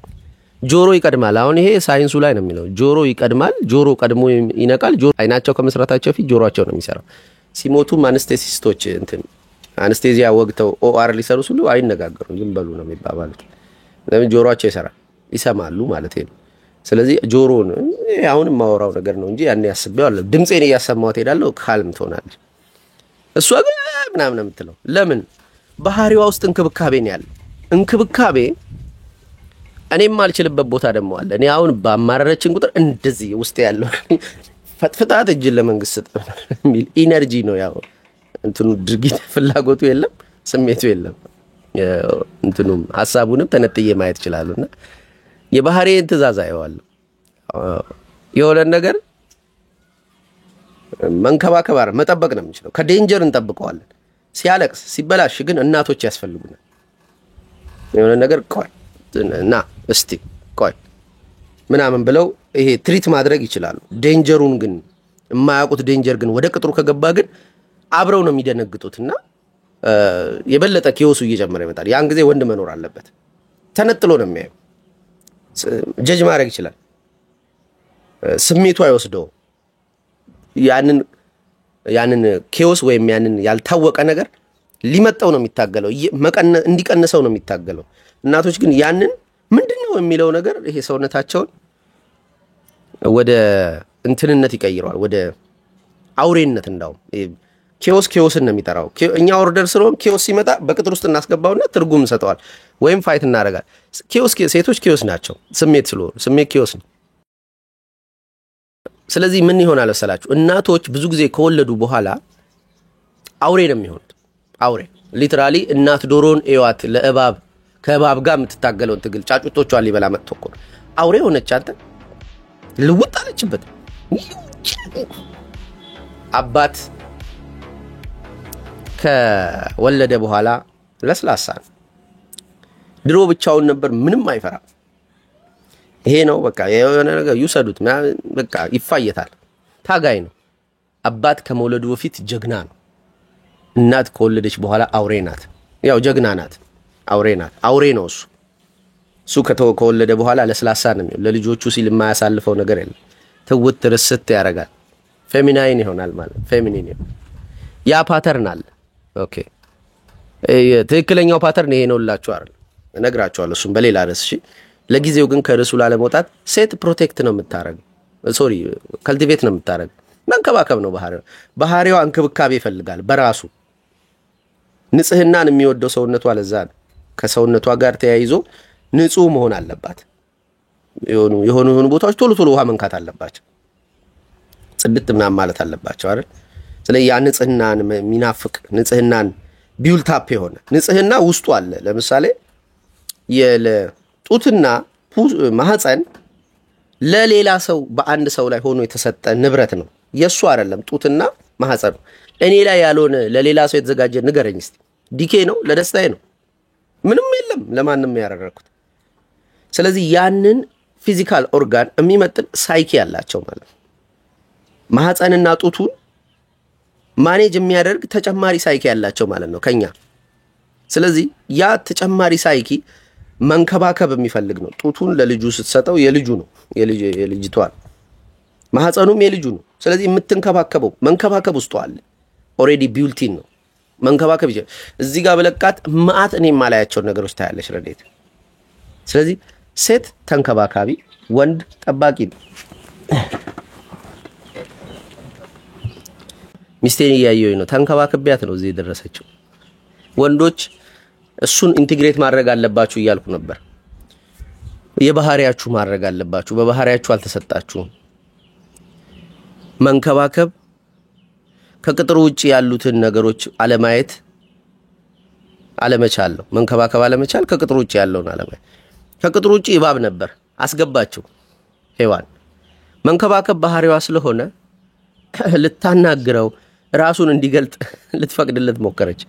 ጆሮ ይቀድማል አሁን ይሄ ሳይንሱ ላይ ነው የሚለው ጆሮ ይቀድማል ጆሮ ቀድሞ ይነቃል ጆሮ አይናቸው ከመስራታቸው ፊት ጆሮአቸው ነው የሚሰራው ሲሞቱ አነስቴሲስቶች እንትን አነስቴዚያ ወግተው ኦአር ሊሰሩ ሁሉ አይነጋገሩም ዝም በሉ ነው የሚባባሉት ለምን ጆሮአቸው ይሰማሉ ማለት ነው ስለዚህ ጆሮን አሁን ማወራው ነገር ነው እንጂ ያን ያስበው አለ ድምጼን ያሰማው ሄዳለው ካልም ትሆናለች እሷ ግን ምናምን የምትለው ለምን ባህሪዋ ውስጥ እንክብካቤ ነው ያለው እንክብካቤ እኔም ማልችልበት ቦታ ደሞ አለ እኔ አሁን ባማረረችን ቁጥር እንደዚህ ውስጥ ያለው ፈጥፍጣት እጅ ለመንግስት ሚል ኢነርጂ ነው ያው እንትኑ ድርጊት ፍላጎቱ የለም ስሜቱ የለም እንትኑም ሐሳቡንም ተነጥዬ ማየት ይችላልና የባህሪን ትእዛዝ አይዋል የሆነ ነገር መንከባከባር መጠበቅ ነው የምንችለው ከዴንጀር እንጠብቀዋለን ሲያለቅስ ሲበላሽ ግን እናቶች ያስፈልጉናል የሆነ ነገር ቆይ እና እስቲ ቆይ ምናምን ብለው ይሄ ትሪት ማድረግ ይችላሉ ዴንጀሩን ግን የማያውቁት ዴንጀር ግን ወደ ቅጥሩ ከገባ ግን አብረው ነው የሚደነግጡትና የበለጠ ኪዮሱ እየጨመረ ይመጣል ያን ጊዜ ወንድ መኖር አለበት ተነጥሎ ነው የሚያየው ጀጅ ማድረግ ይችላል ስሜቱ አይወስደው ያንን ኪዮስ ወይም ያንን ያልታወቀ ነገር ሊመጣው ነው የሚታገለው እንዲቀንሰው ነው የሚታገለው እናቶች ግን ያንን ምንድነው የሚለው ነገር ይሄ ሰውነታቸውን ወደ እንትንነት ይቀይራል ወደ አውሬነት እንዳው ኪዮስን ነው የሚጠራው እኛ ኦርደር ስለሆነ ኪዮስ ሲመጣ በቅጥር ውስጥ እናስገባውና ትርጉም ሰጠዋል ወይም ፋይት እናረጋል ኪዮስ ሴቶች ኪዮስ ናቸው ስሜት ስለሆነ ስሜት ኪዮስ ነው ስለዚህ ምን ይሆናል መሰላችሁ እናቶች ብዙ ጊዜ ከወለዱ በኋላ አውሬ ነው የሚሆኑት አውሬ ሊትራሊ እናት ዶሮን ኤዋት ለእባብ ከእባብ ጋር የምትታገለው ትግል ጫጩቶቿን ሊበላ መጥቶኮ አውሬ ሆነች አንተ ልውጥ አለችበት አባት ከወለደ በኋላ ለስላሳ ድሮ ብቻውን ነበር ምንም አይፈራም ይሄ ነው በቃ የሆነ ነገር ይሰዱት በቃ ይፋየታል ታጋይ ነው አባት ከመውለዱ በፊት ጀግና ነው እናት ከወለደች በኋላ አውሬ ናት ያው ጀግና ናት አውሬ ነው እሱ ከወለደ በኋላ ለስላሳ ነው ለልጆቹ ሲል የማያሳልፈው ነገር የለም ትውት ርስት ያረጋል ፌሚናይን ይሆናል ማለት ፌሚኒን ያ ፓተርን አለ ኦኬ ትክክለኛው ፓተርን ይሄ ነውላችሁ አይደል እነግራችኋለሁ እሱም በሌላ ርዕስ እሺ ለጊዜው ግን ከርዕሱ ላለመውጣት ሴት ፕሮቴክት ነው የምታረገው ካልቲቬት ነው የምታረገው መንከባከብ ነው ባህሪዋ እንክብካቤ ይፈልጋል በራሱ ንጽህናን የሚወደው ሰውነቷ ለዛ ነው ከሰውነቷ ጋር ተያይዞ ንጹህ መሆን አለባት የሆኑ ቦታዎች ቶሎ ውሃ መንካት አለባቸው ጽድት ምናምን ማለት አለባቸው አይደል ስለዚህ ያ ንጽህናን ሚናፍቅ ንጽህናን ቢውልት አፕ የሆነ ንጽህና ውስጡ አለ ለምሳሌ ጡትና ማህፀን ለሌላ ሰው በአንድ ሰው ላይ ሆኖ የተሰጠ ንብረት ነው። የሱ አይደለም ጡትና ማህፀን እኔ ላይ ያልሆነ ለሌላ ሰው የተዘጋጀ ንገረኝ እስቲ። ዲኬ ነው ለደስታዬ ነው ምንም የለም ለማንም ያረረኩት። ስለዚህ ያንን ፊዚካል ኦርጋን የሚመጥን ሳይኪ ያላቸው ማለት ነው። ማህፀንና ጡቱን ማኔጅ የሚያደርግ ተጨማሪ ሳይኪ ያላቸው ማለት ነው ከኛ። ስለዚህ ያ ተጨማሪ ሳይኪ መንከባከብ የሚፈልግ ነው። ጡቱን ለልጁ ስትሰጠው የልጁ ነው የልጅቷ ማህፀኑም የልጁ ነው። ስለዚህ የምትንከባከበው መንከባከብ ውስጥ አለ ኦሬዲ ቢልቲን ነው መንከባከብ ይችላል። እዚህ ጋር በለቃት ማአት እኔ ማላያቸው ነገሮች ታያለሽ ረዴት። ስለዚህ ሴት ተንከባካቢ ወንድ ጠባቂ ነው። ሚስቴን እያየሁኝ ነው ተንከባከቢያት ነው እዚህ የደረሰችው። ወንዶች እሱን ኢንቲግሬት ማድረግ አለባችሁ እያልኩ ነበር። የባህሪያችሁ ማድረግ አለባችሁ። በባህሪያችሁ አልተሰጣችሁም። መንከባከብ ከቅጥሩ ውጪ ያሉትን ነገሮች አለማየት አለመቻል ነው። መንከባከብ አለመቻል ከቅጥሩ ውጪ ያለውን አለማየት። ከቅጥሩ ውጪ እባብ ነበር አስገባችሁ ሔዋን። መንከባከብ ባህሪዋ ስለሆነ ልታናግረው ራሱን እንዲገልጥ ልትፈቅድለት ሞከረች።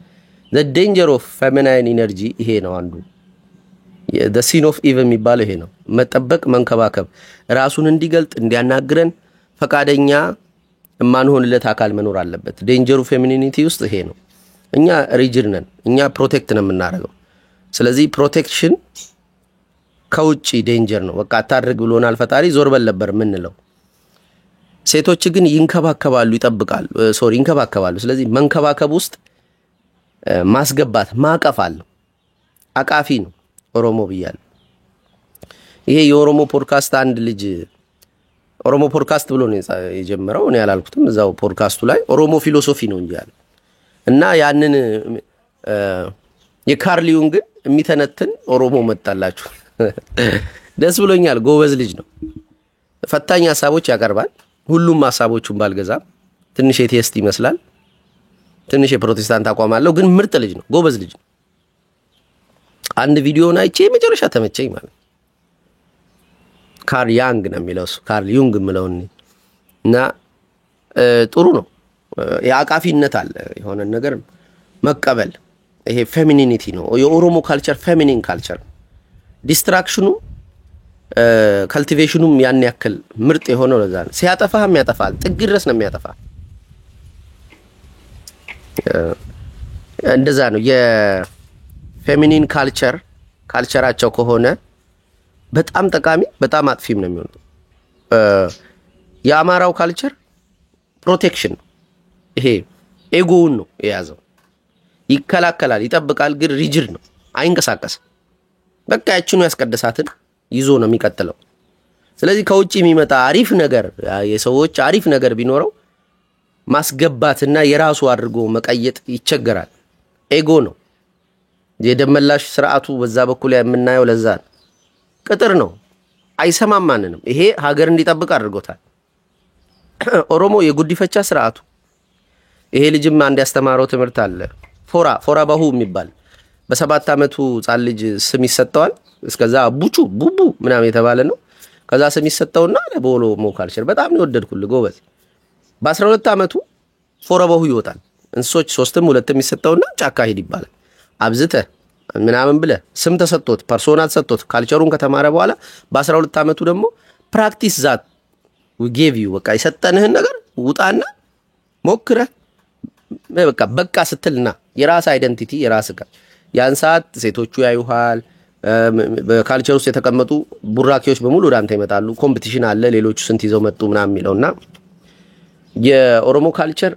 the danger of feminine energy ይሄ ነው አንዱ the sin of evil የሚባለው ይሄ ነው። መጠበቅ መንከባከብ ራሱን እንዲገልጥ እንዲያናግረን ፈቃደኛ ማንሆንለት አካል መኖር አለበት። ዴንጀሩ ፌሚኒኒቲ ውስጥ ይሄ ነው። እኛ ሪጅድ ነን። እኛ ፕሮቴክት ነው የምናደርገው። ስለዚህ ፕሮቴክሽን ከውጪ ዴንጀር ነው። በቃ አታድርግ ብሎናል ፈጣሪ ዞር በል ነበር ምንለው። ሴቶች ግን ይንከባከባሉ ይጠብቃሉ ይንከባከባሉ። ስለዚህ መንከባከብ ውስጥ ማስገባት ማቀፍ አለ። አቃፊ ነው ኦሮሞ ብያለሁ። ይሄ የኦሮሞ ፖድካስት አንድ ልጅ ኦሮሞ ፖድካስት ብሎ ነው የጀመረው። እኔ ያላልኩትም እዛው ፖድካስቱ ላይ ኦሮሞ ፊሎሶፊ ነው እንጂ ያለ እና ያንን የካርሊውን ግን የሚተነትን ኦሮሞ መጣላችሁ። ደስ ብሎኛል። ጎበዝ ልጅ ነው። ፈታኝ ሐሳቦች ያቀርባል። ሁሉም ሐሳቦቹን ባልገዛም ትንሽ የቴስት ይመስላል። ትንሽ የፕሮቴስታንት አቋም አለው ግን ምርጥ ልጅ ነው። ጎበዝ ልጅ ነው። አንድ ቪዲዮን አይቼ መጨረሻ ተመቸኝ ማለት ካርል ያንግ ነው የሚለው እሱ ካርል ዩንግ ምለውን እና ጥሩ ነው። ያቃፊነት አለ የሆነ ነገር መቀበል። ይሄ ፌሚኒኒቲ ነው። የኦሮሞ ካልቸር ፌሚኒን ካልቸር ዲስትራክሽኑ ካልቲቬሽኑም ያን ያክል ምርጥ የሆነው ለዛ ነው። ሲያጠፋም ያጠፋል ጥግ ድረስ ነው የሚያጠፋ። እንደዛ ነው የፌሚኒን ካልቸራቸው ከሆነ በጣም ጠቃሚ በጣም አጥፊም ነው የሚሆነው። የአማራው ካልቸር ፕሮቴክሽን ይሄ ኤጎውን ነው የያዘው። ይከላከላል ይጠብቃል ግን ሪጅድ ነው አይንቀሳቀስ። በቃ ያችኑ ያስቀደሳትን ይዞ ነው የሚቀጥለው። ስለዚህ ከውጪ የሚመጣ አሪፍ ነገር የሰዎች አሪፍ ነገር ቢኖረው ማስገባትና የራሱ አድርጎ መቀየጥ ይቸገራል። ኤጎ ነው የደመላሽ ስርዓቱ በዛ በኩል የምናየው ለዛ ነው። ቅጥር ነው አይሰማም ማንንም። ይሄ ሀገር እንዲጠብቅ አድርጎታል። ኦሮሞ የጉዲፈቻ ስርዓቱ ይሄ ልጅም አንድ ያስተማረው ትምህርት አለ። ፎራ ባሁ የሚባል በ7 አመቱ ጻል ልጅ ስም ይሰጠዋል። እስከዛ ቡቹ ቡቡ ምናምን የተባለ ነው። ከዛ ስም ይሰጠውና ለኦሮሞ ካልቸር በጣም ነው ወደድኩልህ ጎበዝ። በ12 አመቱ ፎራ ባሁ ይወጣል። እንሶች 3ም 2ም ይሰጠውና ጫካ ሄድ ይባላል። አብዝተ ምናምን ብለ ስም ተሰጥቶት ፐርሶና ተሰጥቶት ካልቸሩን ከተማረ በኋላ በ12 አመቱ ደግሞ ፕራክቲስ ዛት we gave you በቃ የሰጠንህን ነገር ውጣና ሞክረ በቃ ስትልና የራስ አይደንቲቲ የራስ ጋር ያን ሰዓት ሴቶቹ ያዩሃል። በካልቸር ውስጥ የተቀመጡ ቡራኪዎች በሙሉ ወደ አንተ ይመጣሉ። ኮምፒቲሽን አለ ሌሎቹ ስንት ይዘው መጡ ምናምን የሚለውና የኦሮሞ ካልቸር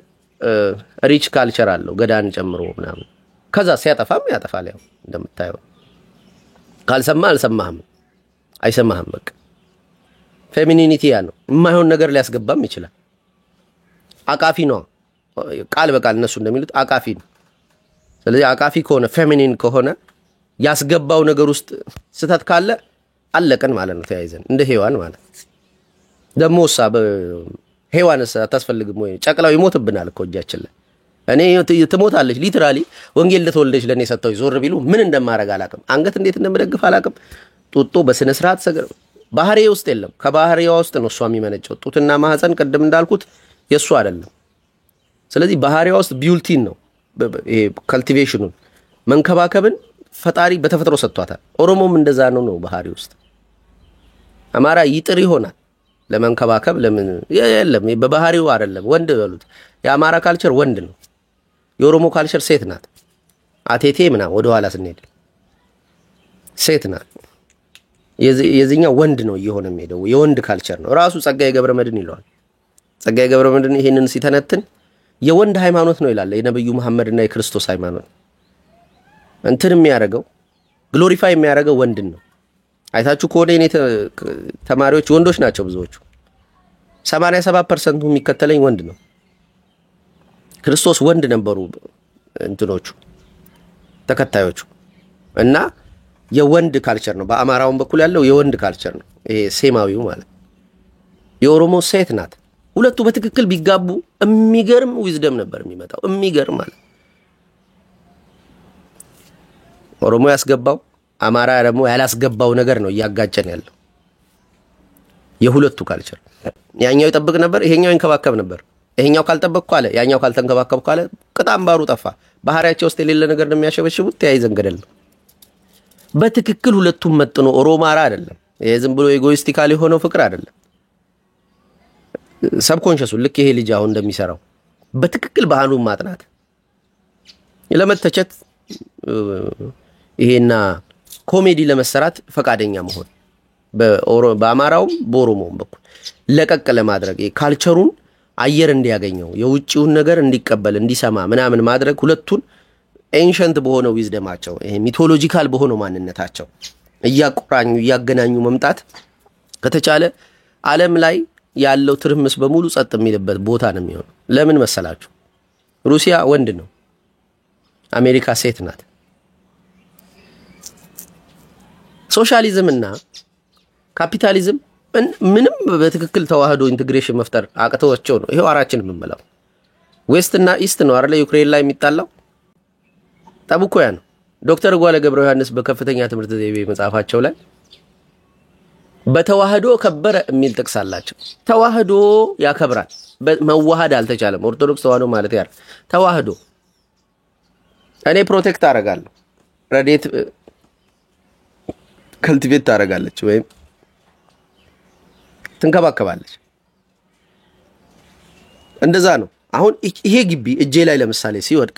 ሪች ካልቸር አለው ገዳን ጨምሮ ምናምን። ከዛ ሲያጠፋም ያጠፋል። ያው እንደምታየው ካልሰማ አልሰማህም አይሰማህም። በቃ ፌሚኒኒቲ ያ ነው። የማይሆን ነገር ሊያስገባም ይችላል። አቃፊ ነው ቃል በቃል እነሱ እንደሚሉት አቃፊ ነው። ስለዚህ አቃፊ ከሆነ ፌሚኒን ከሆነ ያስገባው ነገር ውስጥ ስተት ካለ አለቀን ማለት ነው። ተያይዘን እንደ ሔዋን ማለት ደሞሳ ሔዋንስ አታስፈልግም ወይ? ጨቅላው ይሞትብናል እኮ እጃችን ላይ። እኔ ትሞታለች ሊትራሊ ወንጌል ለተወልደች ለኔ ሰጣው ዞር ቢሉ ምን እንደማረግ አላቅም። አንገት እንዴት እንደምደግፍ አላቅም። ጡጦ በስነ ስርዓት ባህሪ ውስጥ የለም ከባህሪዋ ውስጥ ነው እሷ የሚመነጨው ጡትና ማህፀን ቀደም እንዳልኩት የሱ አይደለም ስለዚህ ባህሪዋ ውስጥ ቢውልቲን ነው ይሄ ካልቲቬሽኑን መንከባከብን ፈጣሪ በተፈጥሮ ሰጥቷታል ኦሮሞም እንደዛ ነው ባህሪ ውስጥ አማራ ይጥር ይሆናል ለመንከባከብ ለምን የለም በባህሪው አይደለም ወንድ በሉት የአማራ ካልቸር ወንድ ነው የኦሮሞ ካልቸር ሴት ናት አቴቴ ምና ወደ ኋላ ስንሄድ ሴት ናት የዚህኛው ወንድ ነው እየሆነ የሚሄደው የወንድ ካልቸር ነው ራሱ ጸጋዬ ገብረመድህን ይለዋል ጸጋዬ ገብረመድህን ይሄንን ሲተነትን የወንድ ሃይማኖት ነው ይላል የነብዩ መሐመድና የክርስቶስ ሃይማኖት እንትን የሚያደርገው ግሎሪፋይ የሚያደርገው ወንድን ነው አይታችሁ ከሆነ እኔ ተማሪዎች ወንዶች ናቸው ብዙዎቹ 87% የሚከተለኝ ወንድ ነው ክርስቶስ ወንድ ነበሩ እንትኖቹ ተከታዮቹ እና የወንድ ካልቸር ነው በአማራውን በኩል ያለው የወንድ ካልቸር ነው ይሄ ሴማዊው ማለት የኦሮሞ ሴት ናት ሁለቱ በትክክል ቢጋቡ የሚገርም ዊዝደም ነበር የሚመጣው የሚገርም ማለት ኦሮሞ ያስገባው አማራ ደግሞ ያላስገባው ነገር ነው ያጋጨን ያለው የሁለቱ ካልቸር ያኛው ይጠብቅ ነበር ይሄኛው ይንከባከብ ነበር ይሄኛው ካልጠበቅኩ አለ ያኛው ካልተንከባከብኩ አለ ቅጣም ባሩ ጠፋ ባህሪያቸው ውስጥ የሌለ ነገር እንደሚያሸበሽቡት ተያይዘን ገደል በትክክል ሁለቱም መጥኖ ኦሮማራ አይደለም ይሄ ዝም ብሎ ኤጎይስቲካሊ ሆኖ ፍቅር አይደለም ሰብኮንሺየሱ ልክ ይሄ ልጅ አሁን እንደሚሰራው በትክክል ባህሉን ማጥናት ለመተቸት ይሄና ኮሜዲ ለመሰራት ፈቃደኛ መሆን በአማራውም በኦሮሞም በኩል ለቀቅ ለማድረግ ካልቸሩን አየር እንዲያገኘው የውጪውን ነገር እንዲቀበል እንዲሰማ ምናምን ማድረግ ሁለቱን ኤንሸንት በሆነው ዊዝደማቸው ይሄ ሚቶሎጂካል በሆነው ማንነታቸው እያቆራኙ እያገናኙ መምጣት ከተቻለ ዓለም ላይ ያለው ትርምስ በሙሉ ጸጥ የሚልበት ቦታ ነው የሚሆነው ለምን መሰላችሁ ሩሲያ ወንድ ነው አሜሪካ ሴት ናት ሶሻሊዝም እና ካፒታሊዝም ምንም በትክክል ተዋህዶ ኢንተግሬሽን መፍጠር አቅተዋቸው ነው ይሄው አራችን የምንመላው ዌስት እና ኢስት ነው አይደል ዩክሬን ላይ የሚጣላው ታቡኮ ያ ነው ዶክተር ጓለ ገብረ ዮሐንስ በከፍተኛ ትምህርት ዘይቤ መጻፋቸው ላይ በተዋህዶ ከበረ የሚል ጥቅሳላቸው ተዋህዶ ያከብራል መዋሃድ አልተቻለም ኦርቶዶክስ ተዋህዶ ማለት ያር ተዋህዶ እኔ ፕሮቴክት አደርጋለሁ ረዴት ካልቲቬት ታረጋለች ወይም ትንከባከባለች እንደዛ ነው አሁን ይሄ ግቢ እጄ ላይ ለምሳሌ ሲወድቅ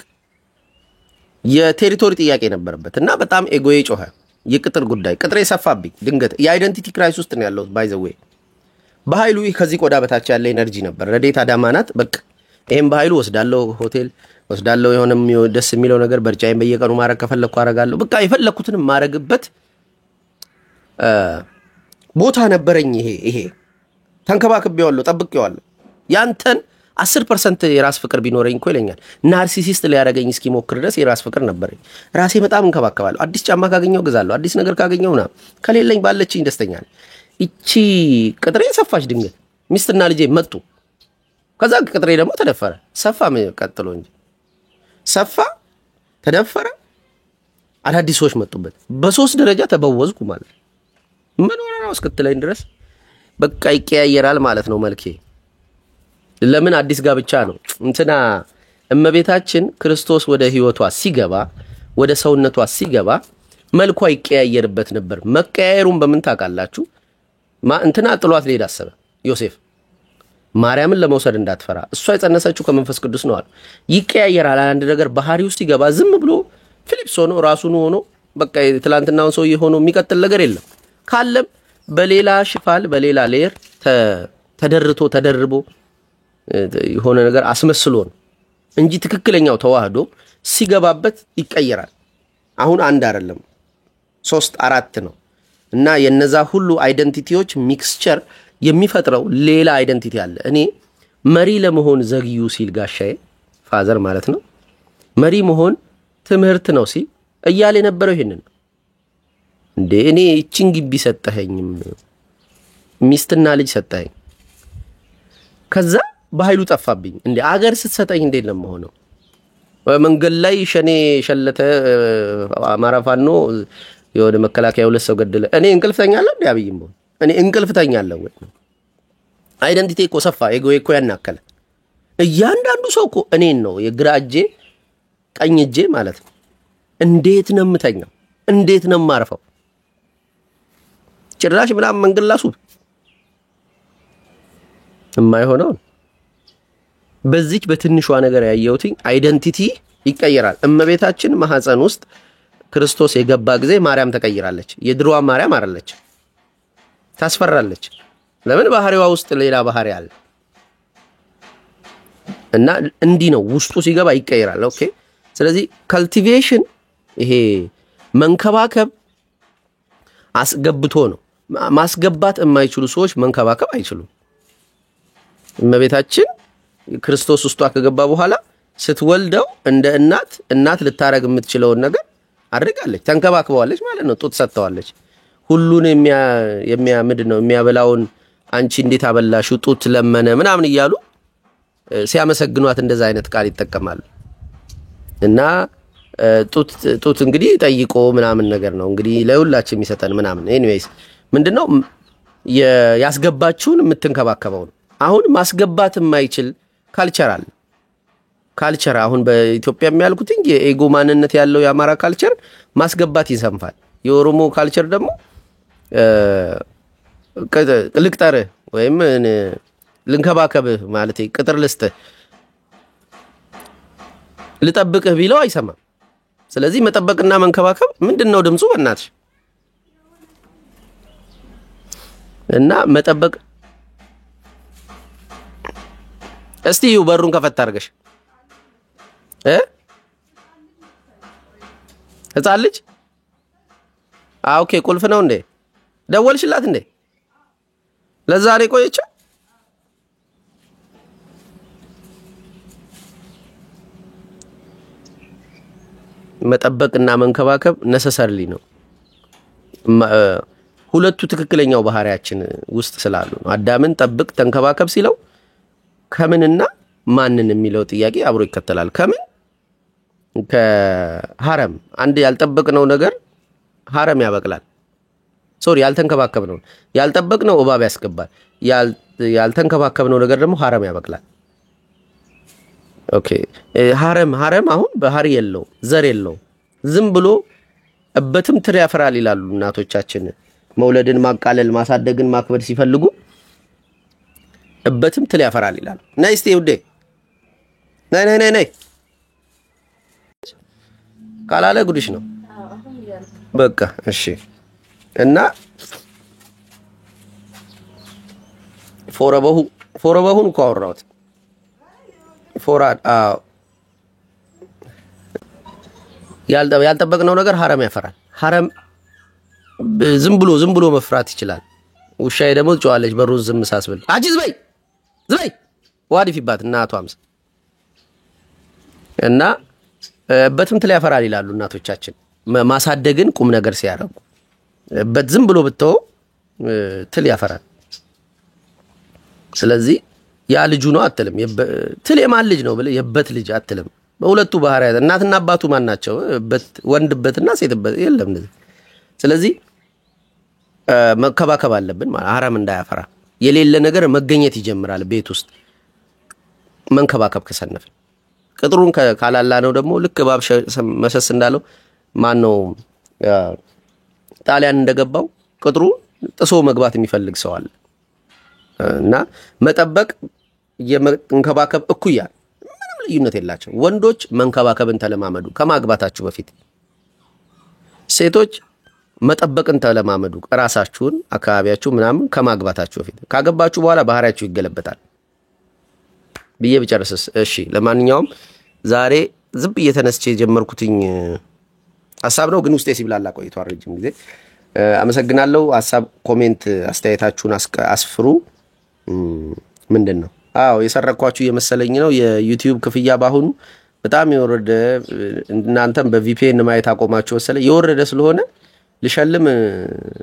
የቴሪቶሪ ጥያቄ ነበርበት እና በጣም ኤጎዬ ጮኸ የቅጥር ጉዳይ ቅጥሬ ሰፋብኝ ድንገት የአይደንቲቲ ክራይሲስ ውስጥ ነው ያለው ባይ ዘ ዌይ በኃይሉ ከዚህ ቆዳ በታች ያለ ኤነርጂ ነበር ረዴት አዳማናት በቃ ይሄን በኃይሉ ወስዳለው ሆቴል ወስዳለው የሆነም ደስ የሚለው ነገር በርጫይን በየቀኑ ማረግ ከፈለኩ አረጋለሁ በቃ የፈለኩትን ማረግበት ቦታ ነበረኝ ይሄ ተንከባክቤዋለሁ ጠብቄዋለሁ ያንተን 10% የራስ ፍቅር ቢኖረኝ እኮ ይለኛል ናርሲሲስት ሊያረጋኝ እስኪሞክር ድረስ የራስ ፍቅር ነበረኝ ራሴ በጣም እንከባከባለሁ አዲስ ጫማ ካገኘው ገዛለሁ አዲስ ነገር ካገኘውና ከሌለኝ ባለችኝ ደስተኛ ነኝ እቺ ቅጥሬ ሰፋች ድንገት ሚስትና ልጄ መጡ ከዛ ቅጥሬ ደግሞ ተደፈረ ሰፋ ቀጥሎ እንጂ ሰፋ ተደፈረ አዳዲስ ሰዎች መጡበት በሶስት ደረጃ ተበወዝኩ ማለት ምን ሆነ ነው እስከተለኝ ድረስ በቃ ይቀያየራል ማለት ነው መልኬ ለምን አዲስ ጋብቻ ነው እንትና እመቤታችን ክርስቶስ ወደ ህይወቷ ሲገባ ወደ ሰውነቷ ሲገባ መልኳ ይቀያየርበት ነበር መቀያየሩን በምን ታውቃላችሁ እንትና ጥሏት ሊሄድ አሰበ ዮሴፍ ማርያምን ለመውሰድ እንዳትፈራ እሷ የጸነሰችው ከመንፈስ ቅዱስ ነው አለ ይቀያየራል አንድ ነገር ባህሪው ሲገባ ዝም ብሎ ፊሊፕስ ሆኖ ራሱን ሆኖ በቃ ትላንትናውን ሰው የሆነ የሚቀጥል ነገር የለም ካለም በሌላ ሽፋል በሌላ ሌየር ተደርቶ ተደርቦ የሆነ ነገር አስመስሎ ነው እንጂ ትክክለኛው ተዋህዶ ሲገባበት ይቀየራል አሁን አንድ አይደለም 3 4 ነው እና የነዛ ሁሉ አይደንቲቲዎች ሚክስቸር የሚፈጥረው ሌላ አይደንቲቲ አለ እኔ መሪ ለመሆን ዘግዩ ሲል ጋሻዬ ፋዘር ማለት ነው መሪ መሆን ትምህርት ነው ሲል እያለ ነበረው ይሄንን እንዴ እኔ እቺን ግቢ ሰጠኸኝም ሚስትና ልጅ ሰጠኸኝ ከዛ በኃይሉ ጠፋብኝ እንዴ አገር ስትሰጠኝ እንዴ ለመሆነው መንገድ ላይ ሸኔ ሸለተ አማራ ፋኖ የወደ መከላከያ ሁለት ሰው ገደለ። እኔ እንቅልፍተኛለሁ እንዴ? አብይም እኔ እንቅልፍተኛለሁ ወይ? አይደንቲቲ እኮ ሰፋ፣ ኤጎዬ እኮ ያናከለ። እያንዳንዱ ሰው እኮ እኔን ነው የግራ እጄ ቀኝ እጄ ማለት ነው። እንዴት ነው የምተኛው? እንዴት ነው የማርፈው? ጭራሽ ምናምን መንገላሱ የማይሆነው በዚች በትንሿ ነገር ያየሁትኝ አይደንቲቲ ይቀየራል። እመቤታችን ማህፀን ውስጥ ክርስቶስ የገባ ጊዜ ማርያም ተቀይራለች። የድሮዋ ማርያም አይደለች። ታስፈራለች። ለምን? ባህሪዋ ውስጥ ሌላ ባህሪ አለ እና እንዲህ ነው ውስጡ ሲገባ ይቀየራል። ኦኬ። ስለዚህ ካልቲቬሽን ይሄ መንከባከብ አስገብቶ ነው። ማስገባት የማይችሉ ሰዎች መንከባከብ አይችሉም። እመቤታችን ክርስቶስ ውስጧ ከገባ በኋላ ስትወልደው እንደ እናት ልታረግ የምትችለውን ነገር አድርጋለች። ተንከባክበዋለች ማለት ነው። ጡት ሰጥተዋለች። ሁሉን ምንድነው የሚያበላውን አንቺ እንዴት አበላሹ ጡት ለመነ ምናምን እያሉ ሲያመሰግኗት እንደዛ አይነት ቃል ይጠቀማሉ። እና ጡት እንግዲህ ጠይቆ ምናምን ነገር ነው እንግዲህ ለሁላችን የሚሰጠን ምናምን። ኤኒዌይስ ምንድነው ያስገባችሁን የምትንከባከበው ነው። አሁን ማስገባት የማይችል ካልቸር አሁን በኢትዮጵያ የሚያልኩት እንጂ የኤጎ ማንነት ያለው የአማራ ካልቸር ማስገባት ይሰንፋል። የኦሮሞ ካልቸር ደግሞ ልቅጠር ወይም ልንከባከብህ ማለት ቅጥር ልስጥህ ልጠብቅህ ቢለው አይሰማም። ስለዚህ መጠበቅና መንከባከብ ምንድነው ድምጹ? በእናትሽ እና መጠበቅ እስቲ በሩን ከፈት አድርገሽ ህፃን ልጅ ኦኬ። ቁልፍ ነው እንዴ? ደወልሽላት እንዴ? ለዛሬ ቆየች። መጠበቅና መንከባከብ ነሰሰርሊ ነው። ሁለቱ ትክክለኛው ባህሪያችን ውስጥ ስላሉ ነው። አዳምን ጠብቅ ተንከባከብ ሲለው ከምንና ማንን የሚለው ጥያቄ አብሮ ይከተላል። ከምን ከሐረም አንድ ያልጠበቅነው ነገር ሐረም ያበቅላል። ያልጠበቅነው እባብ ያስገባል። ያልተንከባከብነው ነገር ደግሞ ሐረም ያበቅላል። ኦኬ። ሐረም አሁን ባህሪ የለው ዘር የለው ዝም ብሎ እበትም ትር ያፈራል ይላሉ እናቶቻችን። መውለድን ማቃለል ማሳደግን ማክበድ ሲፈልጉ እበትም ትል ያፈራል ይላሉ። ነይ እስቲ ውዴ ነይ ካላለ ጉድሽ ነው በቃ። እሺ። እና ፎረበሁን እኮ አወራሁት። ያልጠበቅነው ነገር ሐረም ያፈራል። ሐረም ዝም ብሎ መፍራት ይችላል። ውሻዬ ደግሞ ትጮኻለች በሩን ዝም ሳስብል አጂዝ በይ ዋዲፍ ይባት እናቷ አምሳ እና በትም ትል ያፈራል ይላሉ እናቶቻችን። ማሳደግን ቁም ነገር ሲያረጉ ዝም ብሎ ብተው ትል ያፈራል። ስለዚህ ያ ልጁ ነው አትልም። ትል የማን ልጅ ነው ብለ የበት ልጅ አትልም። በሁለቱ ባህሪያት እናትና አባቱ ማን ናቸው? ወንድበትና ሴትበት የለም እንደዚህ። ስለዚህ መከባከብ አለብን ማለት ሐረም እንዳያፈራ የሌለ ነገር መገኘት ይጀምራል ቤት ውስጥ መንከባከብ ከሰነፍን። ቅጥሩን ካላላ ነው ደግሞ ልክ እባብ መሰስ እንዳለው ማን ነው ጣሊያን እንደገባው ቅጥሩ ጥሶ መግባት የሚፈልግ ሰው አለ። እና መጠበቅ የመንከባከብ እኩያ ምንም ልዩነት የላቸው። ወንዶች መንከባከብን ተለማመዱ ከማግባታችሁ በፊት። ሴቶች መጠበቅን ተለማመዱ ራሳችሁን አካባቢያችሁ ምናምን ከማግባታችሁ በፊት። ካገባችሁ በኋላ ባህሪያችሁ ይገለበጣል ብዬ ብጨርስስ? እሺ። ለማንኛውም ዛሬ ዝም ብዬ ተነስቼ የጀመርኩትኝ ሐሳብ ነው፣ ግን ውስጤ ሲብላላ ቆይቷል ረጅም ጊዜ። አመሰግናለሁ። ሐሳብ ኮሜንት አስተያየታችሁን አስፍሩ። ምንድነው የሰረኳችሁ የመሰለኝ ነው የዩቲዩብ ክፍያ ባሁኑ በጣም የወረደ እናንተም በቪፒኤን ማየት አቆማችሁ መሰለኝ። የወረደ ስለሆነ ልሸልም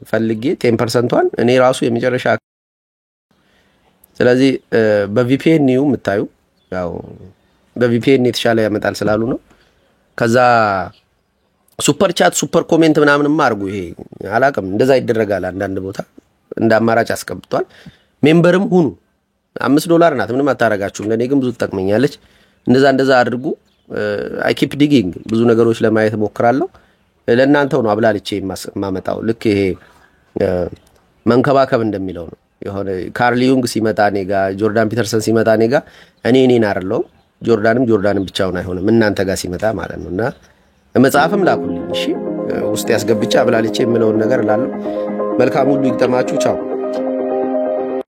ፈልጌ 10%ን እኔ ራሱ የመጨረሻ። ስለዚህ በቪፒኤን ነው የምታዩ። በቪፒኤን የተሻለ ያመጣል ስላሉ ነው። ከዛ ሱፐር ቻት ሱፐር ኮሜንት ምናምንም አድርጉ። ይሄ አላቅም እንደዛ ይደረጋል አንዳንድ ቦታ እንደ አማራጭ አስቀምጧል። ሜምበርም ሁኑ። $5 ናት፣ ምንም አታረጋችሁም። ለኔ ግን ብዙ ትጠቅመኛለች። እንደዛ አድርጉ። አይ ኪፕ ዲጊንግ ብዙ ነገሮች ለማየት ሞክራለሁ። ለእናንተው ነው አብላልቼ ማመጣው። ልክ ይሄ መንከባከብ እንደሚለው ነው። የሆነ ካርል ዩንግ ሲመጣ ኔጋ፣ ጆርዳን ፒተርሰን ሲመጣ ኔጋ እኔን አይደለሁም። ጆርዳንም ብቻውን አይሆንም እናንተ ጋር ሲመጣ ማለት ነውና መጽሐፍም ላኩልኝ። እሺ ውስጥ ያስገብቻ አብላልቼ የምለውን ነገር እላለሁ። መልካም ሁሉ ይግጠማችሁ። ቻው